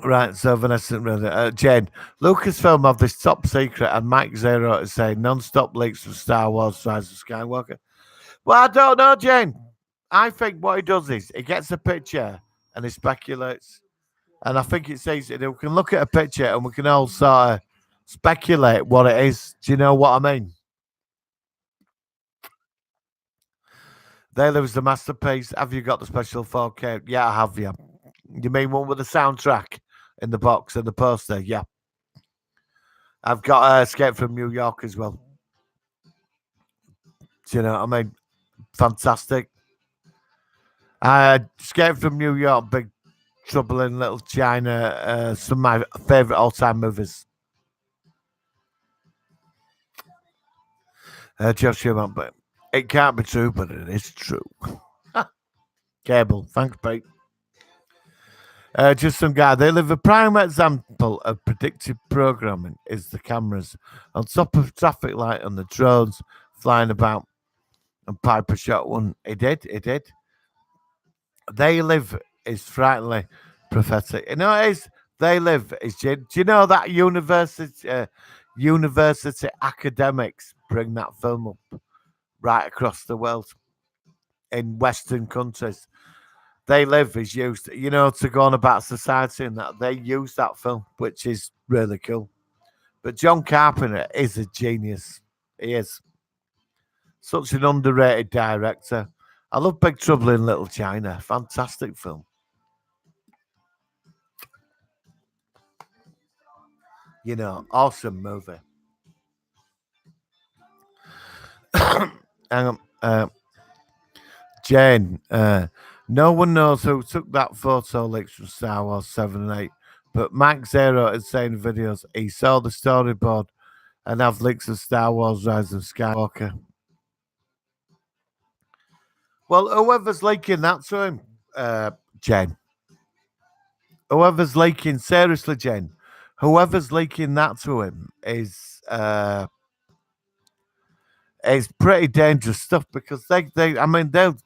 right, so Vanessa, Jane, Lucasfilm have this top secret, and Mike Zero is saying non stop leaks from Star Wars Rise of Skywalker. Well, I don't know, Jane. I think what he does is he gets a picture and he speculates. And I think it's easy. We can look at a picture and we can all sort of speculate what it is. Do you know what I mean? There was the masterpiece. Have you got the special 4K? Yeah, I have, yeah. You mean one with the soundtrack in the box and the poster? Yeah. I've got Escape from New York as well. Do you know what I mean? Fantastic. Escape from New York, Big Trouble in Little China, some of my favorite all-time movies. Joshua, but it can't be true, but it is true. Cable, thanks, Pete. Just some guy. They live a prime example of predictive programming is the cameras on top of traffic light and the drones flying about. And Piper shot one. He did. He did. They live is frighteningly prophetic. You know, it is. They live is. Do you know that university academics bring that film up right across the world in Western countries? They live is used, to go on about society and that they use that film, which is really cool. But John Carpenter is a genius. He is such an underrated director. I love Big Trouble in Little China. Fantastic film. Awesome movie. Hang on. Jane, no one knows who took that photo leaks from Star Wars 7 and 8, but Mike Zero is saying in videos he saw the storyboard and have leaks of Star Wars Rise of Skywalker. Well, whoever's leaking that to him, Jen. Whoever's leaking, seriously, Jen, whoever's leaking that to him is pretty dangerous stuff because they'll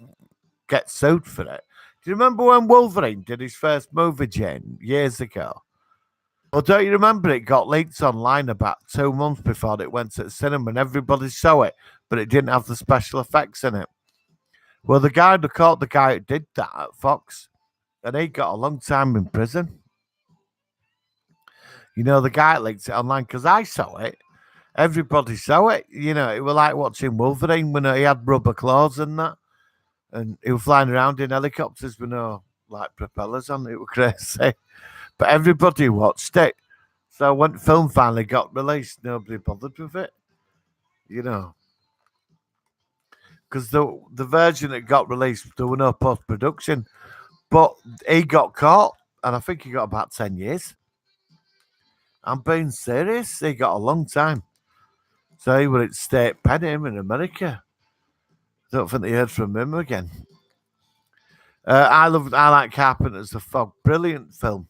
get sued for it. Do you remember when Wolverine did his first movie, Jen, years ago? Well, don't you remember it got leaked online about 2 months before it went to the cinema and everybody saw it, but it didn't have the special effects in it? Well, the guy who caught the guy who did that at Fox, and he got a long time in prison. The guy leaked it online because I saw it. Everybody saw it. It was like watching Wolverine when he had rubber claws and that. And he was flying around in helicopters with no like propellers on. It was crazy. But everybody watched it. So when the film finally got released, nobody bothered with it. Because the version that got released, there were no post production. But he got caught, and I think he got about 10 years. I'm being serious. He got a long time. So he was at state pen him in America. Don't think they heard from him again. I like Carpenter's The Fog. Brilliant film.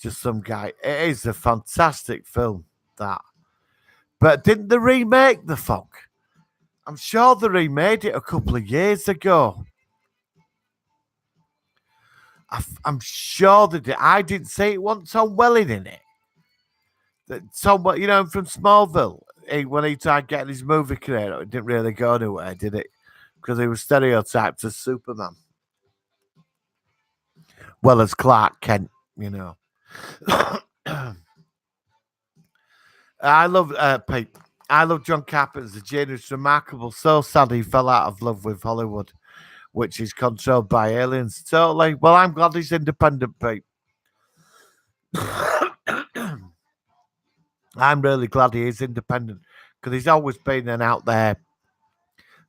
Just some guy. It is a fantastic film, that. But didn't they remake The Fog? I'm sure they remade it a couple of years ago. I'm sure they did. I didn't say it wasn't Tom Welling in it. Tom, from Smallville, when he tried getting his movie career, it didn't really go anywhere, did it? Because he was stereotyped as Superman. Well, as Clark Kent, I love Pete. I love John Carpenter's The Genius, remarkable. So sad he fell out of love with Hollywood, which is controlled by aliens. Totally. Well, I'm glad he's independent, Pete. I'm really glad he is independent because he's always been an out there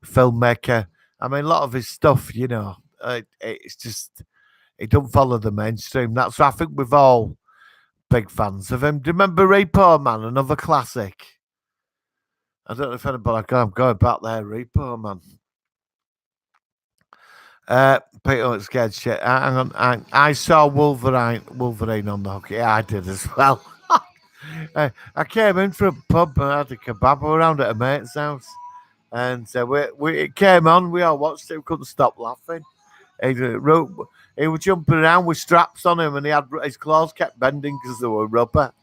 filmmaker. I mean, a lot of his stuff, it's just he don't follow the mainstream. That's why I think we've all big fans of him. Do you remember Repo Man, another classic? I don't know if anybody. I'm going back there, Repo Man. Peter scared shit. Hang on, I saw Wolverine on the hook. Yeah, I did as well. I came in from a pub and had a kebab around at a mate's house, and it came on. We all watched it. We couldn't stop laughing. He was jumping around with straps on him, and his claws kept bending because they were rubber.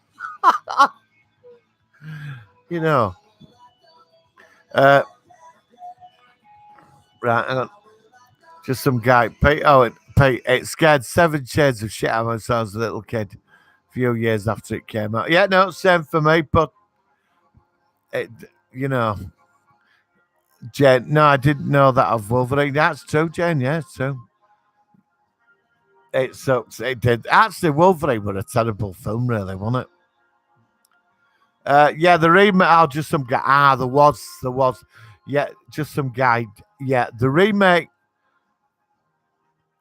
Right, hang on. Just some guy. Pete, it scared 7 shades of shit out of me when I was a little kid. A few years after it came out. Yeah, no, same for me, but Jen, no, I didn't know that of Wolverine. That's true, Jen. Yeah, it's true. It sucks. It did. Actually, Wolverine was a terrible film, really, wasn't it? Yeah, the remake. Oh, just some guy. There was. Yeah, just some guy. Yeah, the remake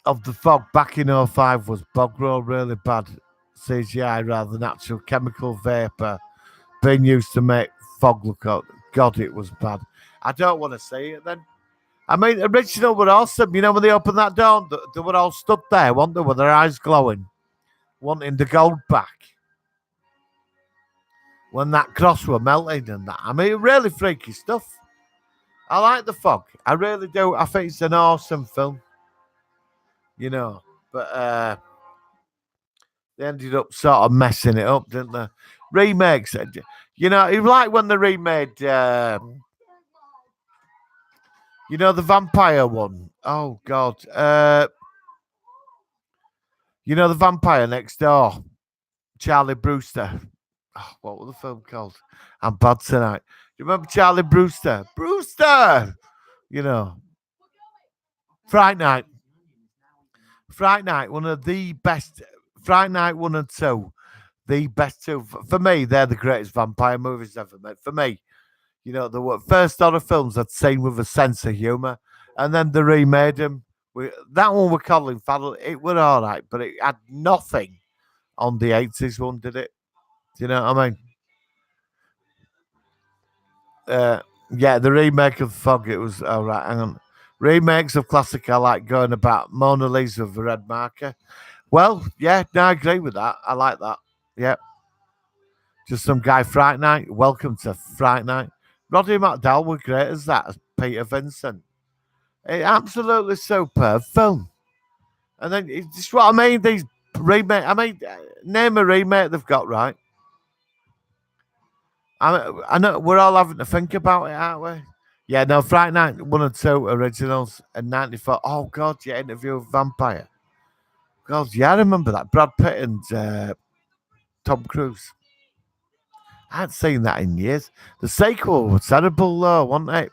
of The Fog back in 05 was bog roll, really bad CGI rather than actual chemical vapor being used to make fog look out. God, it was bad. I don't want to see it then. I mean, original were awesome. When they opened that door, they were all stood there, weren't they, with their eyes glowing, wanting the gold back. When that cross were melting and that. I mean, really freaky stuff. I like The Fog. I really do. I think it's an awesome film. But they ended up sort of messing it up, didn't they? Remakes. It was like when they remade, the vampire one. Oh, God. The vampire next door. Charlie Brewster. Oh, what was the film called? I'm bad tonight. you remember Charlie Brewster? Brewster! You know, Fright Night. Fright Night, one of the best. Fright Night 1 and 2, the best two. For me, they're the greatest vampire movies ever made. For me, you know, the first horror films I'd seen with a sense of humour, and then they remade them. That one with Colin Farrell, it was all right, but it had nothing on the 80s one, did it? Do you know what I mean? Uh, yeah, the remake of Fog, it was all right. Hang on. Remakes of classic I like going about Mona Lisa with the red marker. Well, yeah, no, I agree with that. I like that. Yeah, just some guy Fright Night. Welcome to Fright Night. Roddy McDowell was great as that, as Peter Vincent. Absolutely superb film. And then it's just what I mean. These remake. I mean, name a remake they've got right. I know we're all having to think about it, aren't we? Yeah, no, Friday Night 1 and 2 originals and 94. Oh, God, yeah, Interview with Vampire. God, yeah, I remember that. Brad Pitt and Tom Cruise. I hadn't seen that in years. The sequel was terrible, though, wasn't it?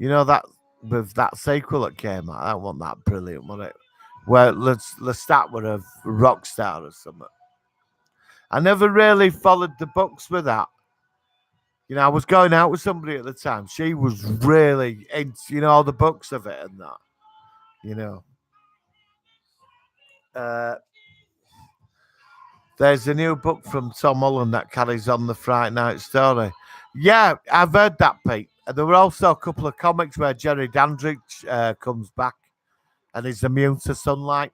You know, that with that sequel that came out, that wasn't that brilliant, was it? Where let's start with a rock star or something. I never really followed the books with that. You know, I was going out with somebody at the time. She was really into, all the books of it and that. You know, uh, there's a new book from Tom Holland that carries on the Fright Night story. Yeah, I've heard that, Pete. And there were also a couple of comics where Jerry Dandridge comes back and is immune to sunlight.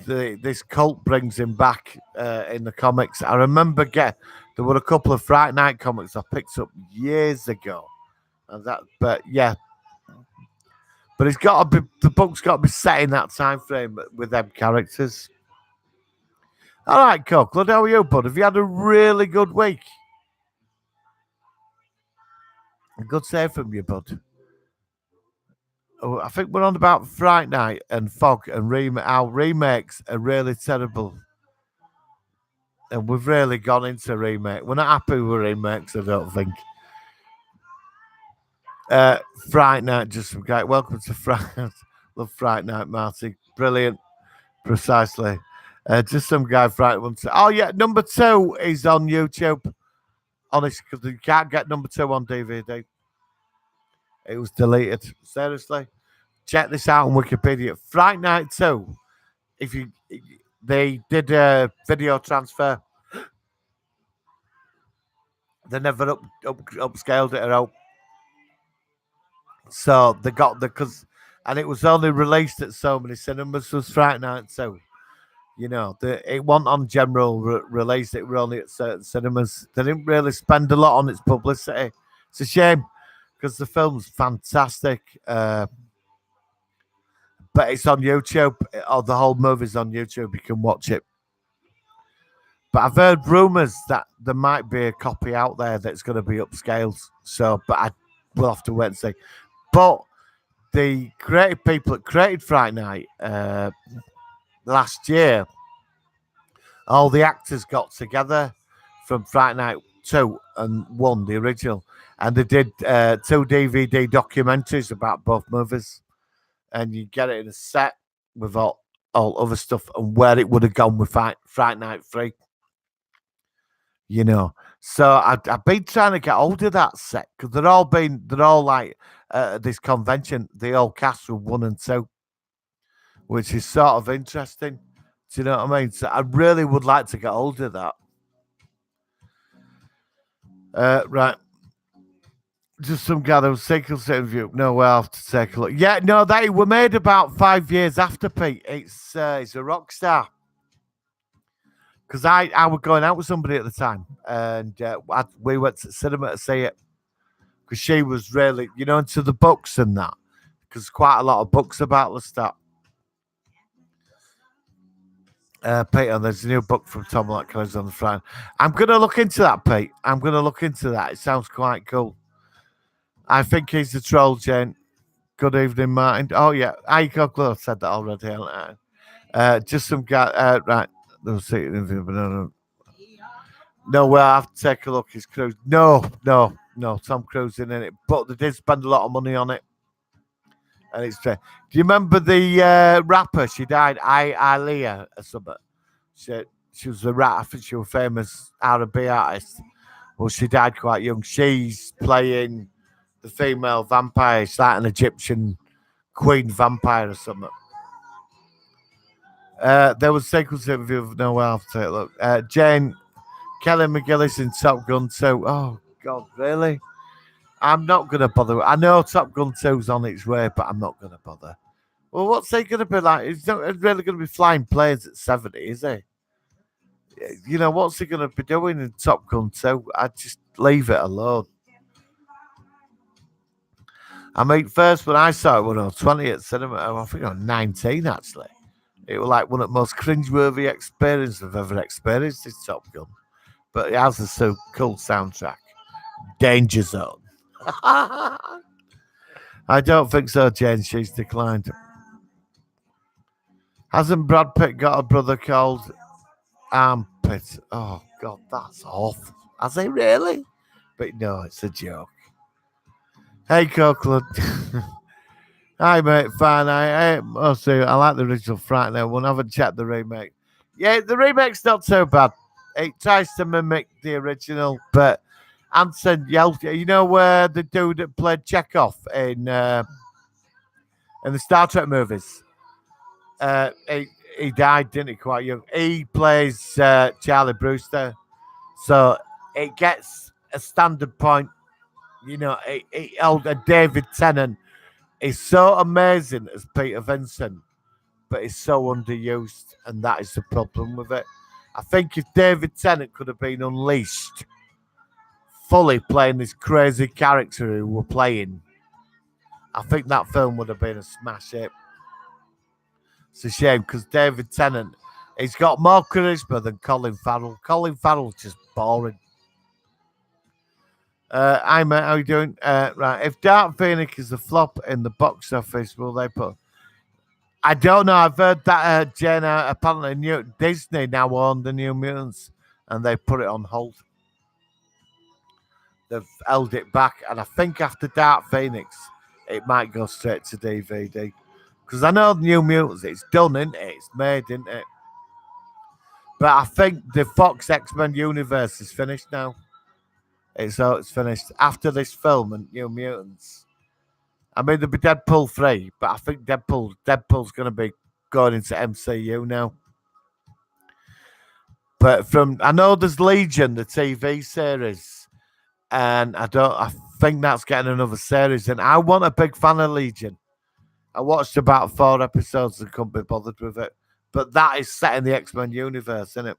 This cult brings him back in the comics. I remember there were a couple of Fright Night comics I picked up years ago, and but yeah, but it's got to be the book's got to be set in that time frame with them characters. All right, Cookland, how are you, bud? Have you had a really good week? A good save from you, bud. Oh, I think we're on about Fright Night and Fog and our remakes are really terrible. And we've really gone into remake. We're not happy with remakes, I don't think. Fright Night, just great. Welcome to Fright. Love Fright Night, Marty. Brilliant, precisely. Just some guy Fright one. Oh yeah, number 2 is on YouTube. Honest, because you can't get number 2 on DVD. It was deleted. Seriously, check this out on Wikipedia. Fright Night 2. If you, they did a video transfer. They never upscaled it at all. So they got and it was only released at so many cinemas. Was Fright Night 2. You know, it wasn't on general release. It were only at certain cinemas. They didn't really spend a lot on its publicity. It's a shame because the film's fantastic. But it's on YouTube. Or the whole movie's on YouTube. You can watch it. But I've heard rumors that there might be a copy out there that's going to be upscaled. So, but we'll have to wait and see. But the creative people that created Fright Night last year, all the actors got together from Fright Night 2 and 1, the original, and they did 2 DVD documentaries about both movies. And you get it in a set with all other stuff and where it would have gone with Fright Night 3. You know, so I've been trying to get hold of that set because they're all like this convention, the old cast from 1 and 2, which is sort of interesting. Do you know what I mean? So I really would like to get hold of that. Right. Just some guy that was Sequel's interview. No, we'll have to take a look. Yeah, no, they were made about 5 years after Pete. It's a rock star. Because I was going out with somebody at the time, and we went to the cinema to see it. Because she was really, into the books and that. Because quite a lot of books about Lestat. Peter, there's a new book from Tom Lackers on the front. I'm going to look into that, Pete. I'm going to look into that. It sounds quite cool. I think he's the troll, Jane. Good evening, Martin. Oh, yeah. I said that already. Just some guy. Right. No, well, I have to take a look. His Cruise. No, no, no. Tom Cruise in it, but they did spend a lot of money on it, and it's. Do you remember the rapper? She died. Leah or something. She she was a rat. I think she was a famous R&B artist. Well, she died quite young. She's playing the female vampire. It's like an Egyptian queen vampire or something. There was sequels interview of no well, I'll take a look. Jane Kelly McGillis in Top Gun 2. Oh God, really? I'm not gonna bother. I know Top Gun 2's on its way, but I'm not gonna bother. Well, what's he gonna be like? He's not really gonna be flying planes at 70, is he? You know, what's he gonna be doing in Top Gun 2? I just leave it alone. I mean, first when I saw it when I was 20 at cinema, I think I was 19 actually. It was like one of the most cringeworthy experiences I've ever experienced in Top Gun. But it has a so cool soundtrack. Danger Zone. I don't think so, Jane. She's declined. Hasn't Brad Pitt got a brother called Armpit? Oh, God, that's awful. Has he really? But no, it's a joke. Hey, Copeland. Hi, mate. Fine. I like the original Fright Night one. I haven't checked the remake. Yeah, the remake's not so bad. It tries to mimic the original, but Anton Yelchin, you know where the dude that played Chekhov in the Star Trek movies? He died, didn't he? Quite young. He plays Charlie Brewster, so it gets a standard point. You know, David Tennant is so amazing as Peter Vincent, but it's so underused, and that is the problem with it. I think if David Tennant could have been unleashed fully playing this crazy character who we're playing, I think that film would have been a smash hit. It's a shame because David Tennant, he's got more charisma than Colin Farrell. Colin Farrell's just boring. Hi mate, how you doing? Right, if Dark Phoenix is a flop in the box office, will they put? I don't know. I've heard that Jenna apparently Disney now own the New Mutants, and they put it on hold. They've held it back, and I think after Dark Phoenix, it might go straight to DVD. Because I know New Mutants, it's done, isn't it? It's made, isn't it? But I think the Fox X-Men universe is finished now. It's finished after this film and New Mutants. I mean, there'll be Deadpool 3, but I think Deadpool's going to be going into MCU now. But I know there's Legion, the TV series, and I think that's getting another series, and I want a big fan of Legion. I watched about 4 episodes and couldn't be bothered with it. But that is set in the X-Men universe, isn't it?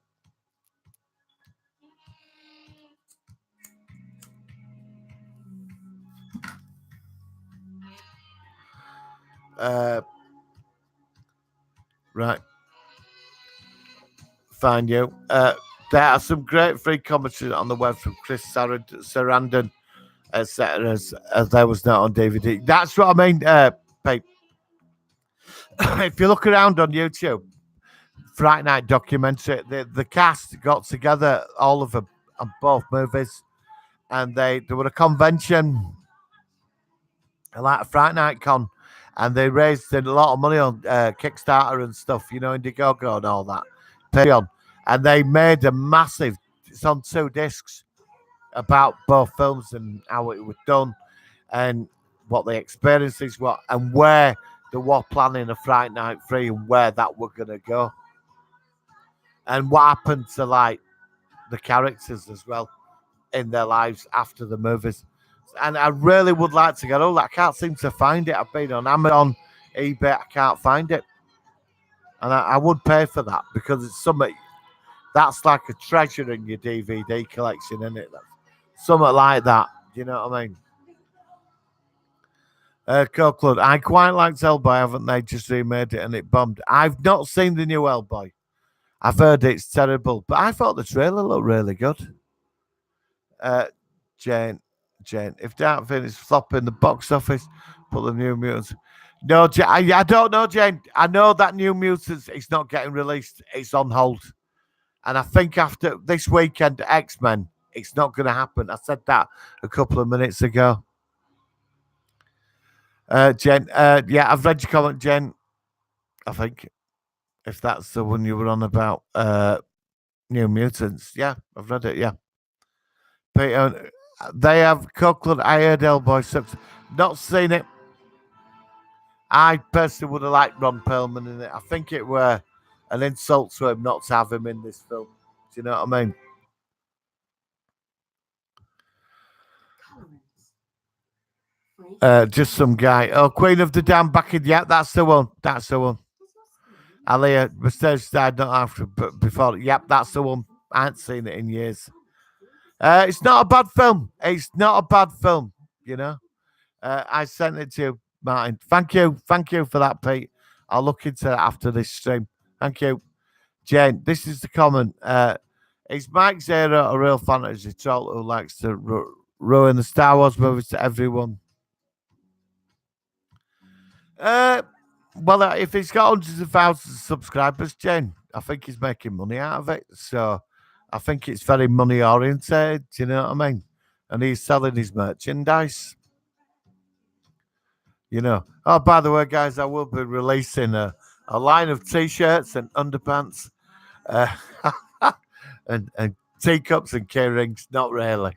Right. Find you. There are some great free commentary on the web from Chris Sarandon, etc. As there was not on DVD. That's what I mean, Pete. If you look around on YouTube, Fright Night documentary, the cast got together, all of them, on both movies, and there were a convention, like a Fright Night con, and they raised a lot of money on Kickstarter and stuff, you know, Indiegogo and all that. Patreon. And they made a massive, it's on 2 discs, about both films and how it was done and what the experiences were and where they were planning a Fright Night 3 and where that were going to go. And what happened to, like, the characters as well in their lives after the movies. And I really would like to get all that. I can't seem to find it. I've been on Amazon, eBay, I can't find it. And I would pay for that because it's something that's like a treasure in your DVD collection, isn't it? Something like that. Do you know what I mean? Copeland, I quite liked Hellboy, haven't they? Just remade it and it bombed. I've not seen the new Hellboy. I've heard it's terrible, but I thought the trailer looked really good. Jane, if Dark Phoenix flop in the box office, put the New Mutants. No, I don't know, Jane. I know that New Mutants is not getting released. It's on hold. And I think after this weekend, X-Men, it's not going to happen. I said that a couple of minutes ago. Jen, yeah, I've read your comment, Jen. I think if that's the one you were on about, New Mutants. Yeah, I've read it. Yeah, Peter, they have Coquelin. I heard Hellboy six. Not seen it. I personally would have liked Ron Perlman in it. I think it were an insult to him not to have him in this film. Do you know what I mean? Just some guy. Oh, Queen of the Damned back in. Yeah, that's the one. That's the one. Alia, Mysterious died not after, but before. Yep, that's the one. I haven't seen it in years. It's not a bad film. It's not a bad film. You know, I sent it to you, Martin. Thank you. Thank you for that, Pete. I'll look into it after this stream. Thank you. Jane, this is the comment. Is Mike Zero a real fantasy troll who likes to ruin the Star Wars movies to everyone? Well, if he's got hundreds of thousands of subscribers, Jane, I think he's making money out of it. So I think it's very money oriented. Do you know what I mean? And he's selling his merchandise. You know. Oh, by the way, guys, I will be releasing a line of t-shirts and underpants, uh, and teacups and key rings. Not really,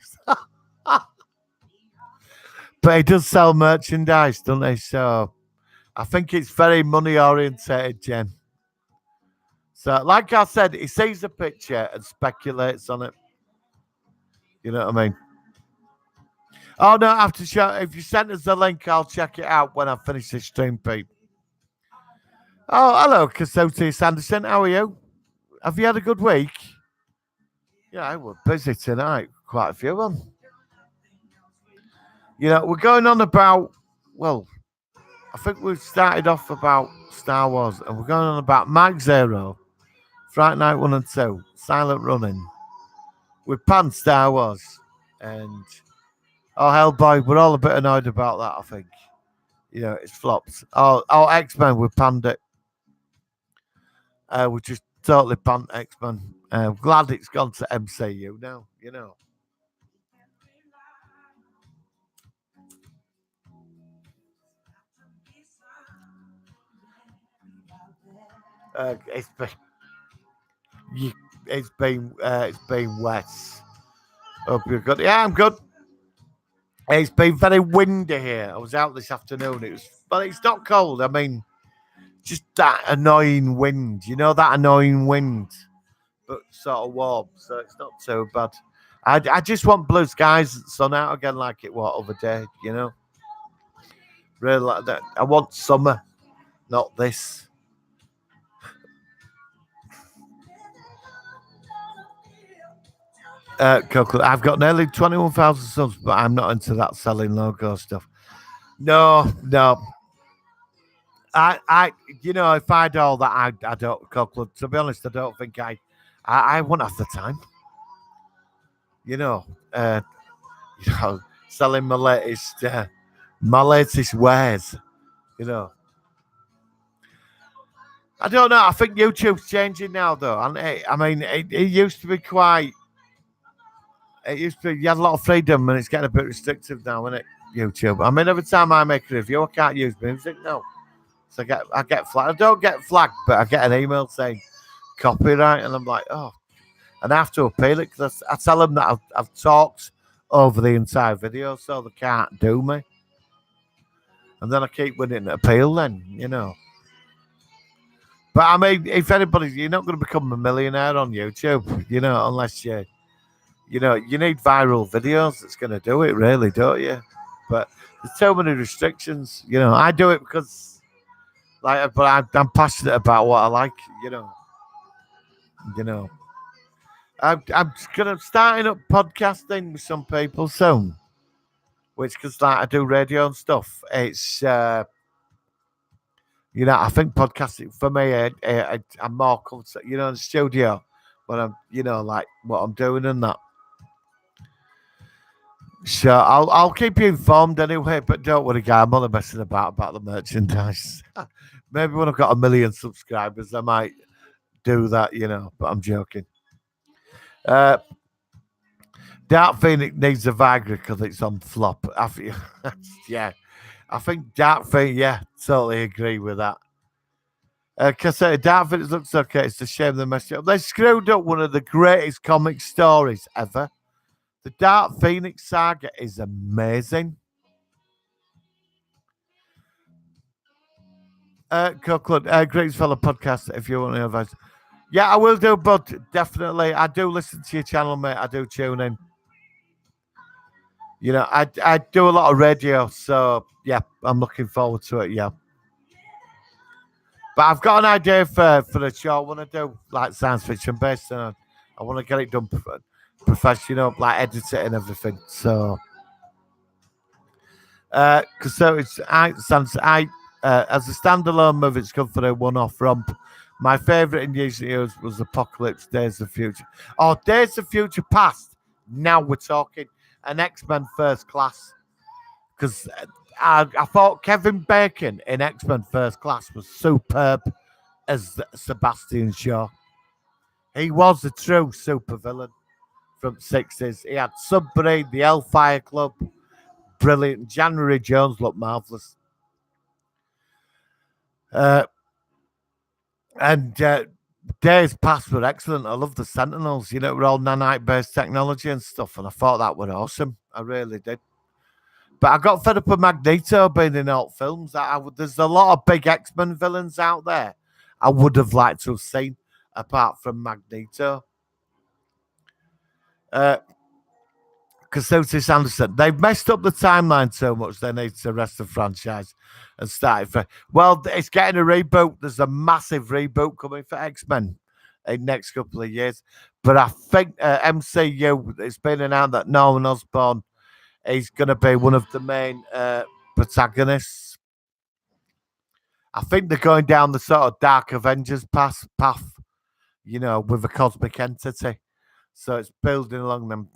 but he does sell merchandise, doesn't he? So I think it's very money orientated, Jen. So, like I said, he sees a picture and speculates on it. You know what I mean? Oh no, I have to show. If you send us the link, I'll check it out when I finish this stream, Pete. Oh, hello, Kasoti Sanderson. How are you? Have you had a good week? Yeah, I was busy tonight. Quite a few of them. You know, we're going on about, well, I think we've started off about Star Wars and we're going on about Mag Zero, Fright Night 1 and 2, Silent Running. We've panned Star Wars and, oh, Hellboy, we're all a bit annoyed about that, I think. You know, it's flopped. Oh, X-Men, we panned it. We just totally panned X-Men. I'm glad it's gone to MCU now, you know. It's been it's been wet. Hope you're good. Yeah, I'm good. It's been very windy here. I was out this afternoon. But it's not cold. I mean, just that annoying wind. You know that annoying wind, but sort of warm. So it's not so bad. I just want blue skies and sun out again, like it was other day. You know, really like that. I want summer, not this. Coco, I've got nearly 21,000 subs, but I'm not into that selling logo stuff. No, no. You know, if I do all that, I don't, Coco. To be honest, I don't think I won't have the time. You know, uh, you know, selling my latest wares. You know, I don't know. I think YouTube's changing now, though, and I mean, it used to be quite. It used to be you had a lot of freedom, and it's getting a bit restrictive now, isn't it? YouTube. I mean, every time I make a review, I can't use music now, so I get flagged. I don't get flagged, but I get an email saying copyright, and I'm like, oh, and I have to appeal it because I tell them that I've talked over the entire video, so they can't do me, and then I keep winning an appeal. Then you know. But I mean, if anybody, you're not going to become a millionaire on YouTube, you know, unless you know, you need viral videos that's going to do it, really, don't you? But there's so many restrictions. You know, I do it because, like, but I'm passionate about what I like. You know, I'm gonna starting up podcasting with some people soon, which because like I do radio and stuff. It's you know, I think podcasting for me, I'm more comfortable, you know, in the studio when I'm, you know, like what I'm doing and that. So I'll keep you informed anyway, but don't worry, guy. I'm only messing about the merchandise. Maybe when I've got 1 million subscribers, I might do that, you know. But I'm joking. Uh, Dark Phoenix needs a Viagra because it's on flop. Yeah, I think Dark Phoenix. Yeah, totally agree with that. Because Dark Phoenix looks okay. It's a shame they messed it up. They screwed up one of the greatest comic stories ever. The Dark Phoenix saga is amazing. Cookland, great fellow podcast. If you want any advice, yeah, I will do. But definitely, I do listen to your channel, mate. I do tune in. You know, I do a lot of radio, so yeah, I'm looking forward to it. Yeah, but I've got an idea for the show. I want to do like science fiction based, and I want to get it done professional, like edit it and everything. So, because so it's I as a standalone movie, it's good for a one-off romp. My favorite in recent years was Apocalypse, Days of Future. Oh, Days of Future Past. Now we're talking an X-Men First Class. Because I thought Kevin Bacon in X-Men First Class was superb as Sebastian Shaw. He was a true supervillain from 60s. He had Submarine, the Hellfire Club, brilliant. January Jones looked marvellous. Uh, and Days Past were excellent. I love the Sentinels. You know, it were all nanite-based technology and stuff, and I thought that were awesome. I really did. But I got fed up with Magneto being in alt films. There's a lot of big X-Men villains out there I would have liked to have seen, apart from Magneto. Casillas Anderson, they've messed up the timeline so much they need to rest the franchise and start it for. Well, it's getting a reboot. There's a massive reboot coming for X-Men in the next couple of years. But I think MCU, it's been announced that Norman Osborn is going to be one of the main protagonists. I think they're going down the sort of Dark Avengers path, you know, with a cosmic entity. So it's building along them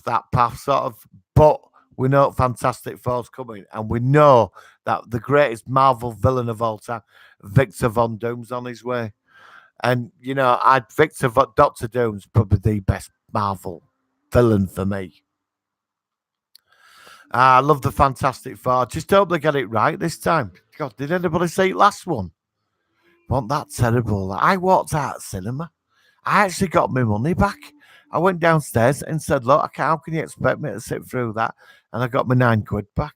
that path sort of. But we know Fantastic Four's coming, and we know that the greatest Marvel villain of all time, Victor Von Doom's on his way. And, you know, Doctor Doom's probably the best Marvel villain for me. I love the Fantastic Four. Just hope they get it right this time. God, did anybody see it last one? Wasn't that terrible? I walked out of cinema. I actually got my money back. I went downstairs and said, look, how can you expect me to sit through that? And I got my £9 back.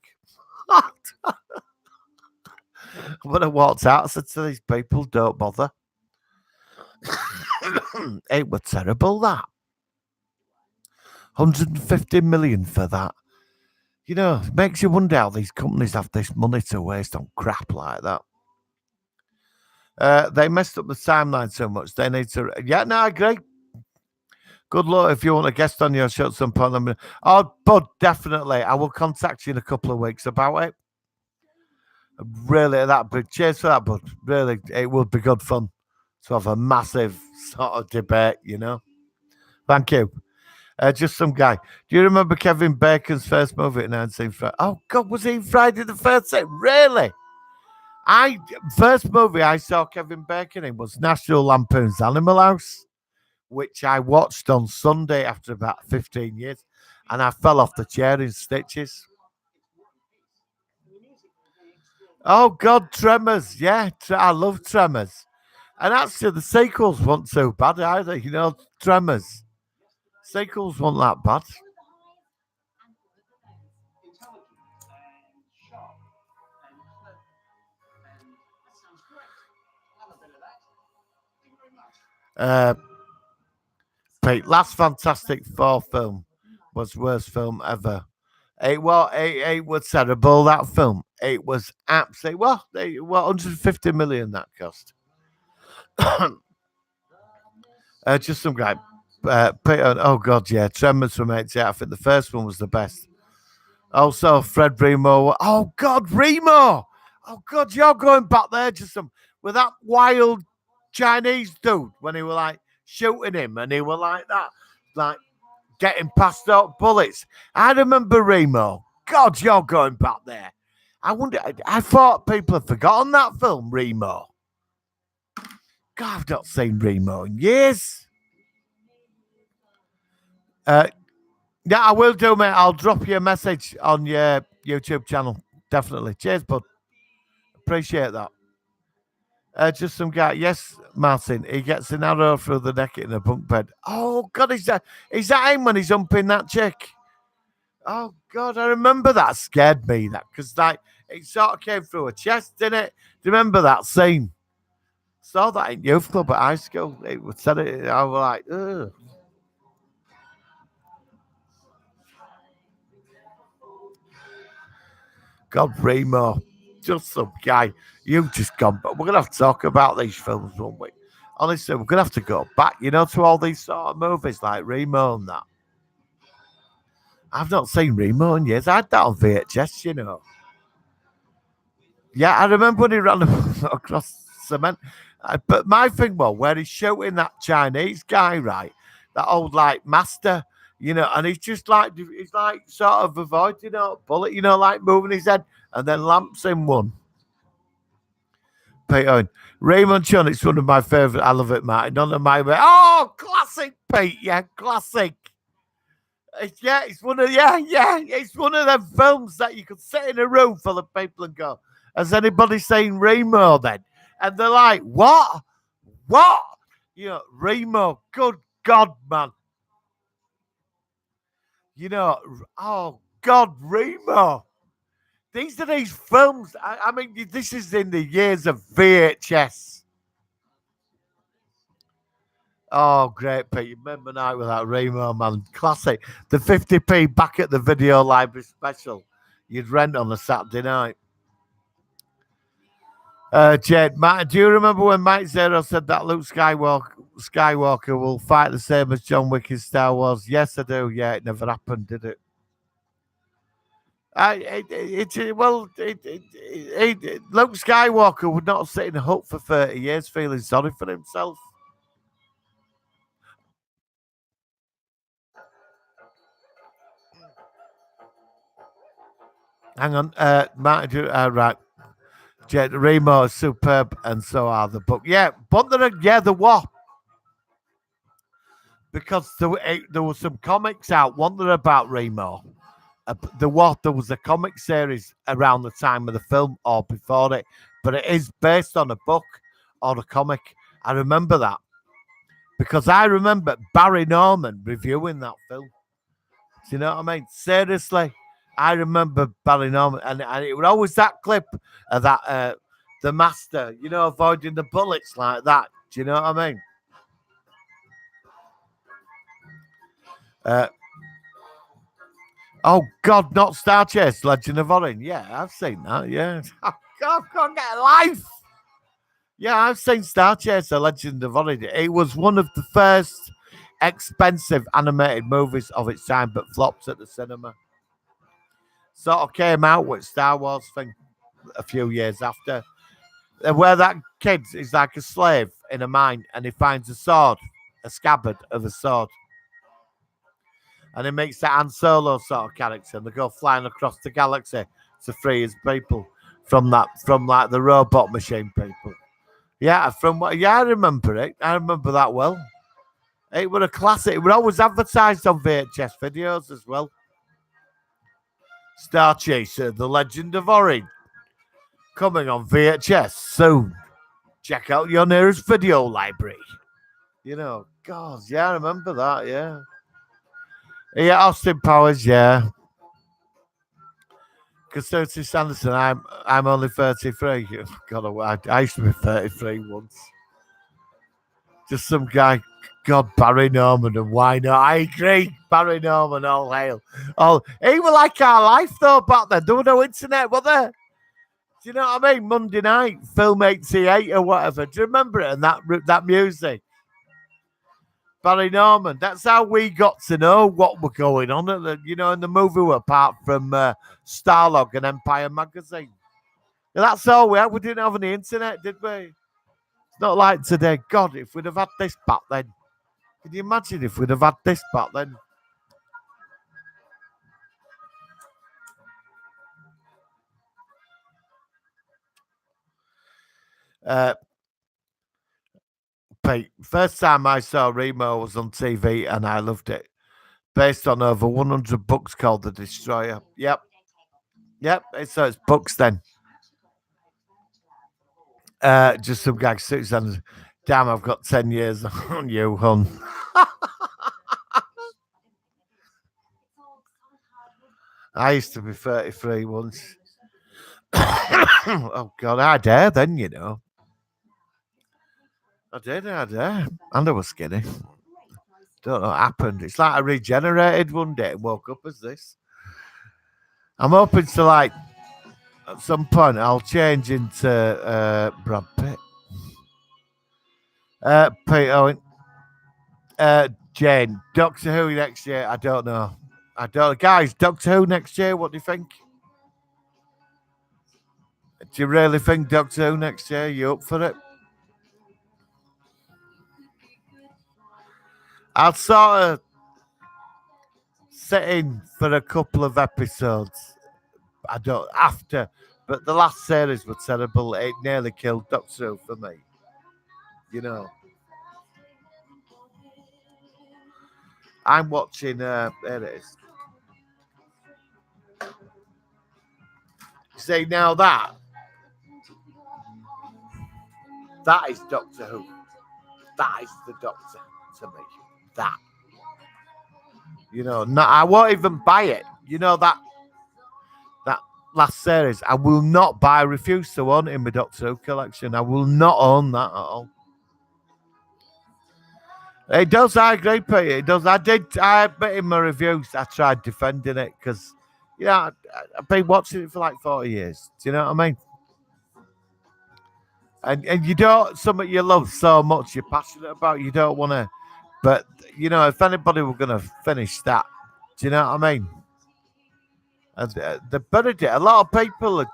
When I walked out, I said to these people, don't bother. It was terrible, that. 150 million for that. You know, it makes you wonder how these companies have this money to waste on crap like that. They messed up the timeline so much. They need to. Yeah, no, I agree. Good luck if you want a guest on your show at some point. Oh, Bud, definitely. I will contact you in a couple of weeks about it. Really, that big. Cheers for that, Bud. Really, it would be good fun to have a massive sort of debate, you know. Thank you. Just some guy. Do you remember Kevin Bacon's first movie in 1950? Oh, God, was he Friday the 13th? Really? First movie I saw Kevin Bacon in was National Lampoon's Animal House, which I watched on Sunday after about 15 years, and I fell off the chair in stitches. Oh, God, Tremors. Yeah, I love Tremors. And actually, the sequels weren't so bad either. You know, Tremors. Sequels weren't that bad. Pete, last Fantastic Four film was worst film ever. It was terrible, that film. It was absolutely, 150 million that cost. Just some guy. Peter, oh, God, yeah. Tremors from 88. I think the first one was the best. Also, Fred Remo. Oh, God, Remo. Oh, God, you're going back there just some with that wild Chinese dude when he were like shooting him and he were like that, like getting past out bullets. I remember Remo. God, you're going back there. I thought people had forgotten that film, Remo. God, I've not seen Remo in years. Uh, yeah, I will do, mate. I'll drop you a message on your YouTube channel. Definitely. Cheers, bud. Appreciate that. Just some guy. Yes, Martin. He gets an arrow through the neck in a bunk bed. Oh God, is that him when he's humping that chick? Oh God, I remember that. Scared me that because like it sort of came through her chest, didn't it? Do you remember that scene? Saw that in youth club at high school. It was said it. I was like, ugh. God, Remo, just some guy. You've just gone. But we're gonna have to talk about these films, won't we? Honestly, we're gonna have to go back, to all these sort of movies like Remo and that. I've not seen Remo in years. I had that on VHS. Yeah, I remember when he ran across cement. But my thing was where he's shooting that Chinese guy, right? That old like master, and he's like sort of avoiding a bullet, like moving his head and then lamps him one. Pete Owen. Raymond Chun, it's one of my favourite. I love it, Martin. None of my oh, classic, Pete. Yeah, classic. It's one of it's one of them films that you could sit in a room full of people and go, "Has anybody seen Remo?" Then, and they're like, "What? What?" Remo. Good God, man. Oh God, Remo. These are these films. I mean, this is in the years of VHS. Oh, great, Pete. You remember night with that Remo, man. Classic. The 50p back at the video library special you'd rent on a Saturday night. Jed, Matt, do you remember when Mike Zero said that Luke Skywalker will fight the same as John Wick in Star Wars? Yes, I do. Yeah, it never happened, did it? Luke Skywalker would not sit in a hut for 30 years feeling sorry for himself. Hang on, Martin, right. Jet Remo is superb, and so are the book. Yeah, but the war because there were some comics out. One that about Remo. There was a comic series around the time of the film or before it, but it is based on a book or a comic. I remember that because I remember Barry Norman reviewing that film. Do you know what I mean? Seriously, I remember Barry Norman, and it was always that clip of that the master, avoiding the bullets like that. Do you know what I mean? Uh, oh God, not Star Chase, Legend of Orient. Yeah, I've seen that. Yeah, oh, God, can't get a life. Yeah, I've seen Star Chaser, Legend of Orient. It was one of the first expensive animated movies of its time, but flopped at the cinema. Sort of came out with Star Wars thing a few years after, where that kid is like a slave in a mine and he finds a sword, a scabbard of a sword, and he makes that Han Solo sort of character, and they go flying across the galaxy to free his people from like the robot machine people. Yeah, from what? Yeah, I remember it. I remember that well. It was a classic. It was always advertised on VHS videos as well. Star Chaser: The Legend of Orient coming on VHS soon. Check out your nearest video library. God, yeah, I remember that. Yeah, yeah, Austin Powers. Yeah, because Curtis Sanderson. I'm only 33. God, I used to be 33 once. Just some guy. God, Barry Norman, and why not? I agree. Barry Norman, all hail. Oh, he was like our life though back then. There was no internet, were there? Do you know what I mean? Monday night, film 88 or whatever. Do you remember it? And that music. Barry Norman. That's how we got to know what was going on in the movie apart from Starlog and Empire magazine. And that's all we had. We didn't have any internet, did we? It's not like today. God, if we'd have had this back then. Can you imagine if we'd have had this back then? Uh, Pete, first time I saw Remo was on TV and I loved it. based on over 100 books called The Destroyer. Yep, yep. So it's books then. Just some gag six and damn, I've got 10 years on you, hun. I used to be 33 once. Oh God, I dare then, you know. I dare. And I was skinny. Don't know what happened. It's like I regenerated one day and woke up as this. I'm hoping to like at some point I'll change into Brad Pitt. Pete Owen. Jane. Doctor Who next year. I don't know. I don't guys, Doctor Who next year, what do you think? Do you really think Doctor Who next year? You up for it? I'll sort of sit in for a couple of episodes. I don't after, but the last series was terrible. It nearly killed Doctor Who for me. You know, I'm watching. There it is. See now that is Doctor Who. That is the Doctor to me. That no, I won't even buy it. You know that last series. I will not buy. Refuse to own it in my Doctor Who collection. I will not own that at all. It does. I agree, Peter. It does. I did. I admit in my reviews, I tried defending it because, I've been watching it for like 40 years. Do you know what I mean? And you don't something you love so much, you're passionate about. You don't want to, but if anybody were going to finish that, do you know what I mean? And they buried it. A lot of people,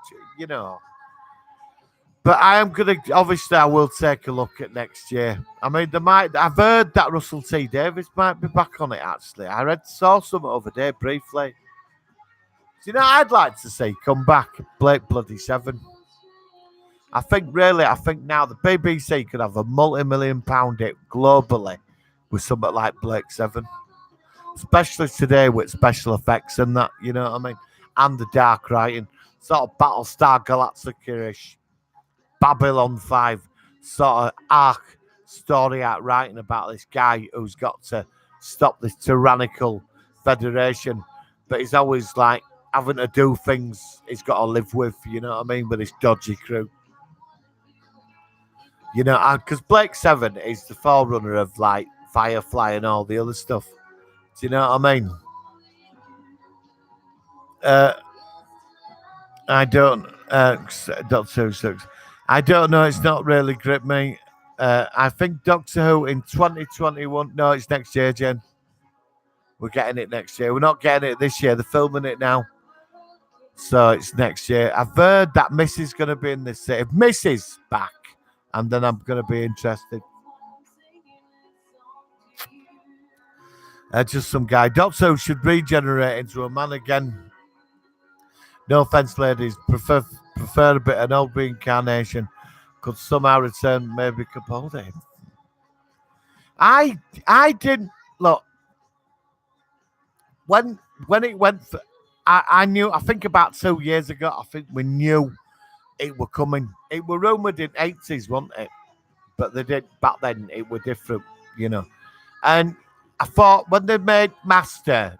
but I am gonna obviously I will take a look at next year. I mean, I've heard that Russell T Davies might be back on it. Actually, saw some other day briefly. Do you know? I'd like to see come back Blake Bloody Seven. I think now the BBC could have a multi-million-pound hit globally with something like Blake Seven, especially today with special effects and that. You know what I mean? And the dark writing, sort of Battlestar Galactica-ish. Babylon 5 sort of story arc writing about this guy who's got to stop this tyrannical federation, but he's always like having to do things he's got to live with, you know what I mean, with this dodgy crew. Because Blake 7 is the forerunner of like Firefly and all the other stuff. Do you know what I mean? I don't. Doctor Who sucks. I don't know. It's not really gripped me. I think Doctor Who in 2021. No, it's next year, Jen. We're getting it next year. We're not getting it this year. They're filming it now. So it's next year. I've heard that Missy's going to be in this city. If Missy's back, and then I'm going to be interested. Just some guy. Doctor Who should regenerate into a man again. No offense, ladies. Prefer a bit an old reincarnation. Could somehow return maybe Capaldi. I didn't look when it went for, I knew I think about 2 years ago, I think we knew it were coming. It were rumoured in 80s, wasn't it? But they did back then it were different, And I thought when they made Master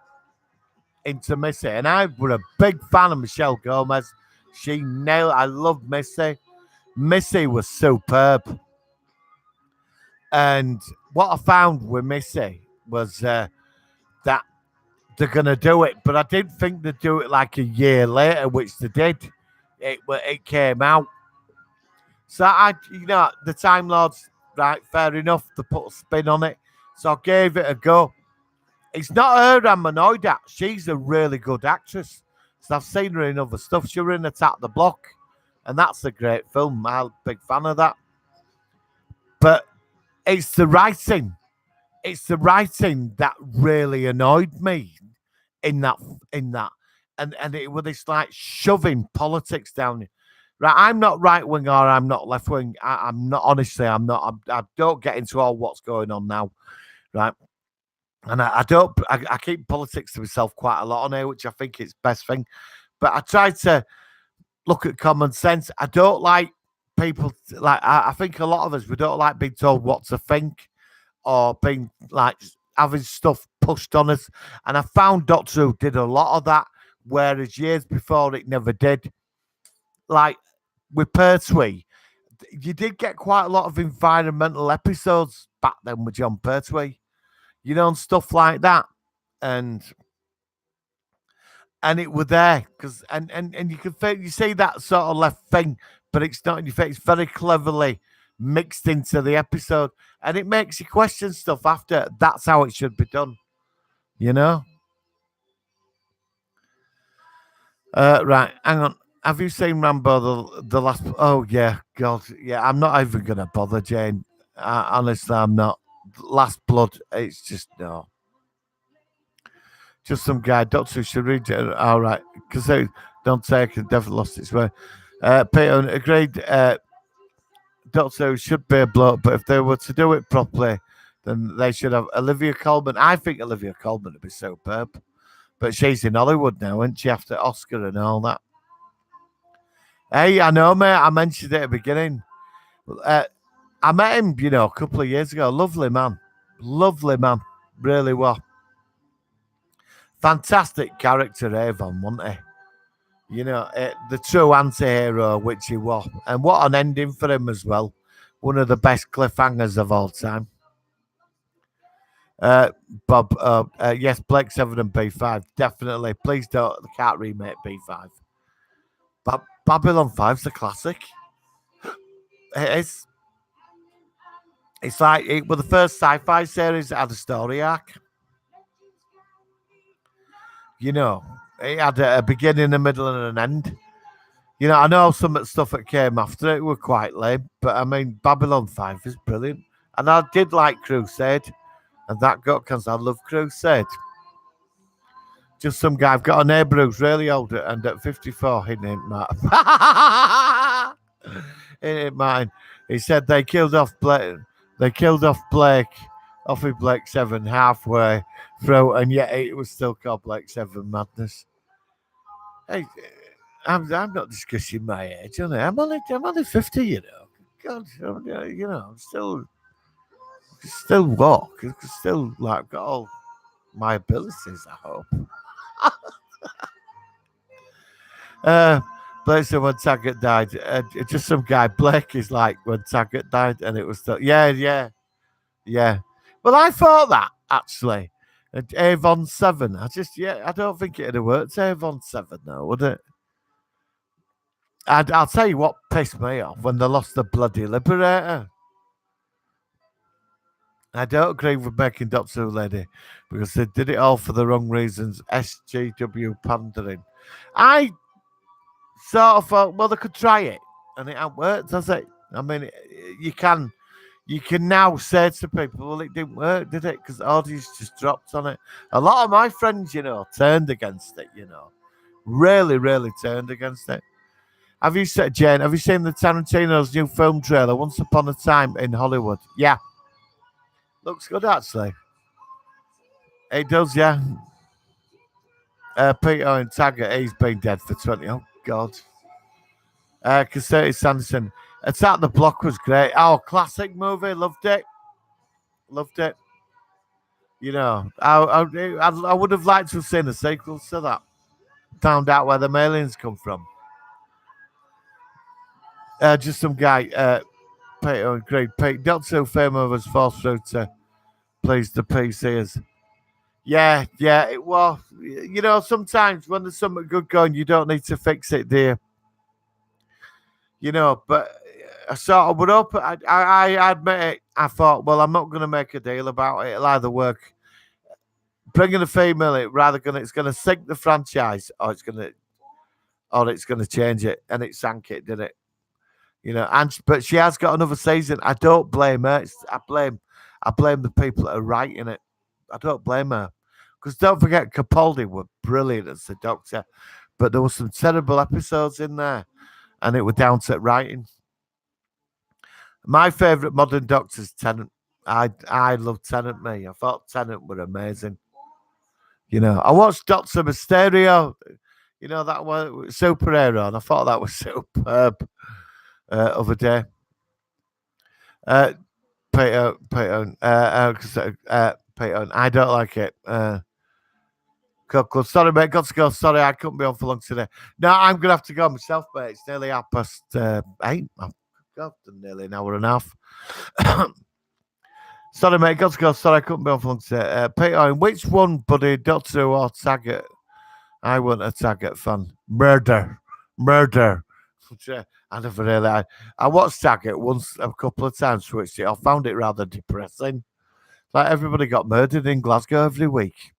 into Missy, and I were a big fan of Michelle Gomez. She nailed. I loved Missy. Missy was superb. And what I found with Missy was that they're gonna do it, but I didn't think they'd do it like a year later, which they did. It came out. So the Time Lords, right? Fair enough. They put a spin on it, so I gave it a go. It's not her I'm annoyed at. She's a really good actress. So I've seen her in other stuff. She was in Attack the Block, and that's a great film. I'm a big fan of that. But it's the writing. It's the writing that really annoyed me in that. And it was this like shoving politics down. Right, I'm not right wing or I'm not left wing. I'm not, honestly, I'm not. I don't get into all what's going on now. Right. And I don't, I keep politics to myself quite a lot on here, which I think is best thing. But I try to look at common sense. I don't like people, like, I think a lot of us, we don't like being told what to think or being like having stuff pushed on us. And I found Doctor Who did a lot of that, whereas years before it never did. Like with Pertwee, you did get quite a lot of environmental episodes back then with John Pertwee, and stuff like that. And it were there because and you can you see that sort of left thing, but it's not in your face. It's very cleverly mixed into the episode, and it makes you question stuff after. That's how it should be done, you know. Right, hang on. Have you seen Rambo the last? Oh yeah, God, yeah. I'm not even gonna bother, Jane. Honestly, I'm not. Last Blood. It's just no. Just some guy. Doctor should read it. All right, because they don't take it. Definitely lost its way. Peter agreed. Doctor should be a bloke, but if they were to do it properly, then they should have Olivia Colman. I think Olivia Colman would be superb, but she's in Hollywood now, isn't she? After Oscar and all that. Hey, I know, mate. I mentioned it at the beginning. Uh, I met him, a couple of years ago. Lovely man, really well. Fantastic character, Avon, wasn't he? The true anti-hero, which he was. And what an ending for him as well. One of the best cliffhangers of all time. Bob, yes, Blake 7 and B5, definitely. Please don't, can't remake B5. But Babylon 5's a classic. It is. It's like it was the first sci-fi series that had a story arc. It had a beginning, a middle, and an end. I know some of the stuff that came after it were quite lame, but I mean, Babylon 5 is brilliant. And I did like Crusade, and that got because I love Crusade. Just some guy, I've got a neighbour who's really old, and at 54, he ain't mine. It ain't mine. He said they killed off Blake. They killed off Blake, off of Blake 7 halfway through, and yet it was still called Blake 7 Madness. Hey, I'm not discussing my age, on it. I'm only 50, God, I'm still walk. I still like got all my abilities, I hope. Blake said when Taggart died, just some guy. Blake is like when Taggart died, and it was still, yeah. Well, I thought that actually. Avon 7. I don't think it'd have worked. Avon 7, though, would it? I'll tell you what pissed me off when they lost the bloody Liberator. I don't agree with making Doctor Who Lady because they did it all for the wrong reasons. SGW pandering. I sort of thought, well, they could try it, and it hasn't worked, has it? I mean, you can now say to people, well, it didn't work, did it? Because the audience just dropped on it. A lot of my friends, turned against it. Really, really turned against it. Have you seen Jane? Have you seen the Tarantino's new film trailer, Once Upon a Time in Hollywood? Yeah, looks good actually. It does, yeah. Peter and Taggart, he's been dead for 20. Oh God. Cassette Sanderson. Attack the Block was great. Oh, classic movie. Loved it. I would have liked to have seen the sequels to that. Found out where the aliens come from. Just some guy, Peter and Greg. Pete, Doctor Who fame was forced through to please the PCs. Yeah, it was. Sometimes when there's something good going, you don't need to fix it, dear. But I sort of would open. I admit it. I thought, well, I'm not going to make a deal about it. It'll either work. Bringing a female, it's going to sink the franchise, or it's going to change it, and it sank it, did it? But she has got another season. I don't blame her. I blame the people that are writing it. I don't blame her. Because don't forget, Capaldi were brilliant as the Doctor. But there were some terrible episodes in there. And it was down to writing. My favourite modern Doctor's Tennant. I love Tennant. Me, I thought Tennant were amazing. I watched Doctor Mysterio. That was superhero, and I thought that was superb. Other day, uh, Peter, I don't like it. Cool. Sorry, mate. Got to go. Sorry, I couldn't be on for long today. No, I'm gonna have to go myself, mate. It's nearly 8:30. Oh, God, nearly an hour and a half. Sorry, mate. Got to go. Sorry, I couldn't be on for long today. Peter, which one, buddy? Doctor Who or Taggart? I wasn't a Taggart fan. Murder. I never really. I watched Taggart once, a couple of times, switched it. I found it rather depressing. Like everybody got murdered in Glasgow every week.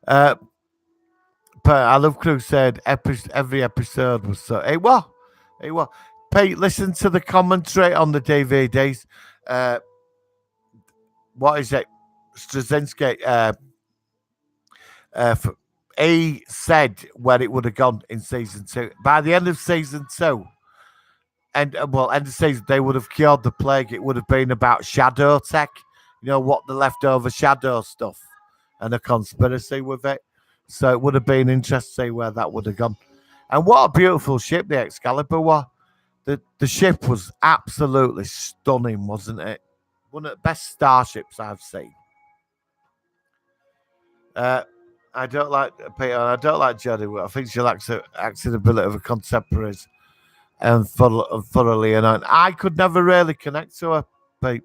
But I love Crusade. Every episode was so. Hey, what? Pete, listen to the commentary on the DVDs. What is it? Straczynski. He said where it would have gone in season 2. By the end of season 2, end of season, they would have cured the plague. It would have been about shadow tech. What the leftover shadow stuff and a conspiracy with it. So it would have been interesting to see where that would have gone. And what a beautiful ship the Excalibur was. The ship was absolutely stunning, wasn't it? One of the best starships I've seen. I don't like Peter. I don't like Jodie. I think she lacks acting ability of a contemporaries and thoroughly annoying. I could never really connect to her, Pete.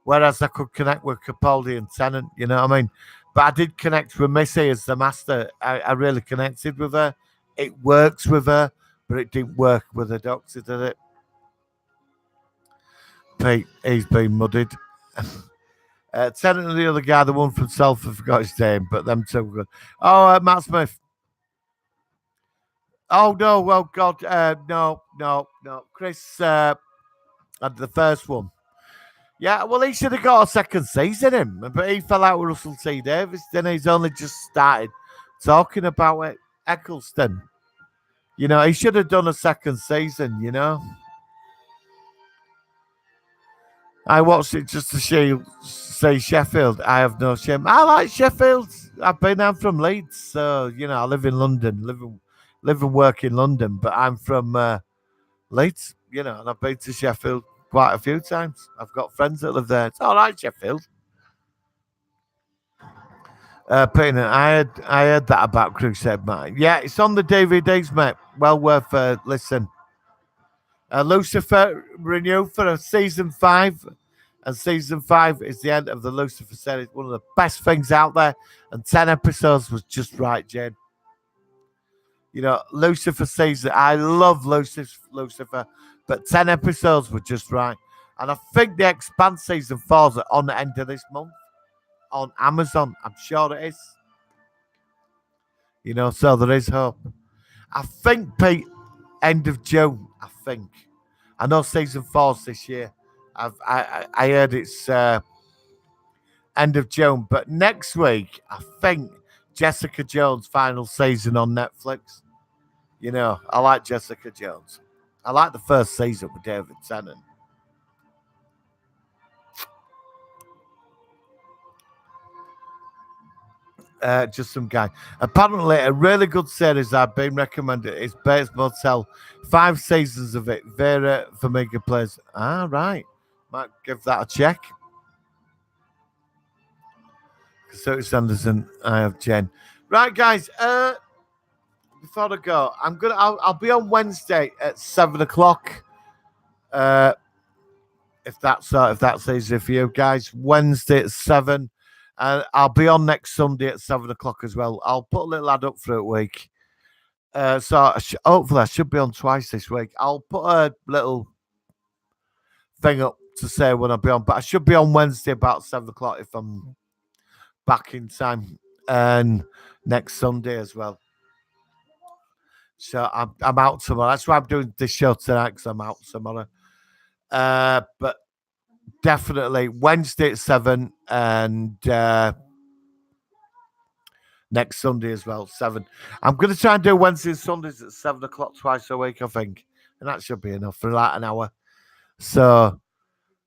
Whereas I could connect with Capaldi and Tennant, you know what I mean? But I did connect with Missy as the master. I really connected with her. It works with her, but it didn't work with the Doctor, did it? Pete, he's been muddied. Tennant and the other guy, the one from Salford, forgot his name, but them two were good. Oh, Matt Smith. Oh, no, well, God, no. Chris had the first one. Yeah, well, he should have got a second season, him, but he fell out with Russell T Davies. Then he's only just started talking about it. Eccleston, he should have done a second season. I watched it just to say Sheffield. I have no shame. I like Sheffield. I'm from Leeds, so I live in London, live and work in London, but I'm from Leeds, and I've been to Sheffield quite a few times. I've got friends that live there. It's all right, Sheffield. Peter, I heard that about Crusade, mate. Yeah, it's on the DVDs, mate. Well worth listen. Lucifer renewed for season 5, and season 5 is the end of the Lucifer series. One of the best things out there, and 10 episodes was just right, Jane. Lucifer season. I love Lucifer, but 10 episodes were just right. And I think the Expanse season 4 is on the end of this month on Amazon. I'm sure it is. So there is hope. I think, Pete, end of June, I think. I know season 4's this year. I heard it's end of June, but next week, I think Jessica Jones' final season on Netflix. I like Jessica Jones. I like the first season with David Tennant. Just some guy. Apparently, a really good series I've been recommended is Bates Motel. 5 seasons of it. Vera Farmiga plays. Right. Might give that a check. Curtis Sanderson, I have Jen. Right, guys. Before I go, I'll be on Wednesday at 7:00. If that's easy for you guys, Wednesday at 7. I'll be on next Sunday at 7:00 as well. I'll put a little ad up for a week. So hopefully I should be on twice this week. I'll put a little thing up to say when I'll be on, but I should be on Wednesday about 7:00 if I'm back in time, and next Sunday as well. So I'm out tomorrow. That's why I'm doing this show tonight, because I'm out tomorrow. But definitely Wednesday at 7, and next Sunday as well, 7. I'm going to try and do Wednesdays and Sundays at 7:00 twice a week, I think. And that should be enough for like an hour. So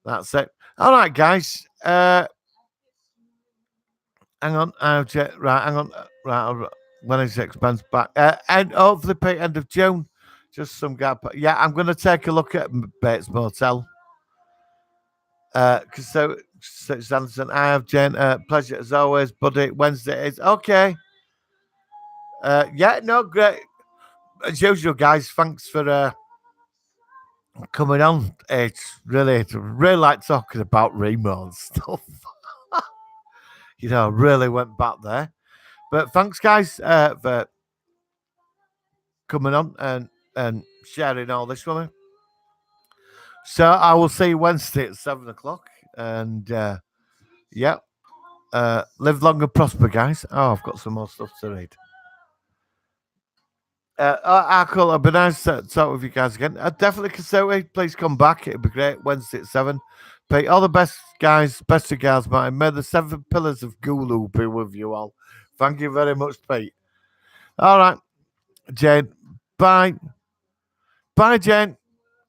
That's it. All right, guys. Hang on. Right, hang on. Right, when is the expense back? And hopefully pay end of June. Just some gap. Yeah, I'm going to take a look at Bates Motel. Because so Anderson, I have Jane. Pleasure as always, buddy. Wednesday is okay. Yeah, no, great. As usual, guys, thanks for coming on. It's really like talking about Remo and stuff. Really went back there. But thanks, guys, for coming on and sharing all this with me. So I will see you Wednesday at 7 o'clock. And yeah, live long and prosper, guys. Oh, I've got some more stuff to read. Cool. It'd be nice to talk with you guys again. Definitely, Kasui, please come back. It'd be great. Wednesday at 7. Pete, all the best, guys. Best regards, Martin. May the 7 pillars of Gulu be with you all. Thank you very much, Pete. All right, Jane. Bye. Bye, Jane.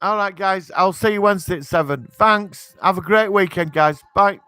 All right, guys. I'll see you Wednesday at 7. Thanks. Have a great weekend, guys. Bye.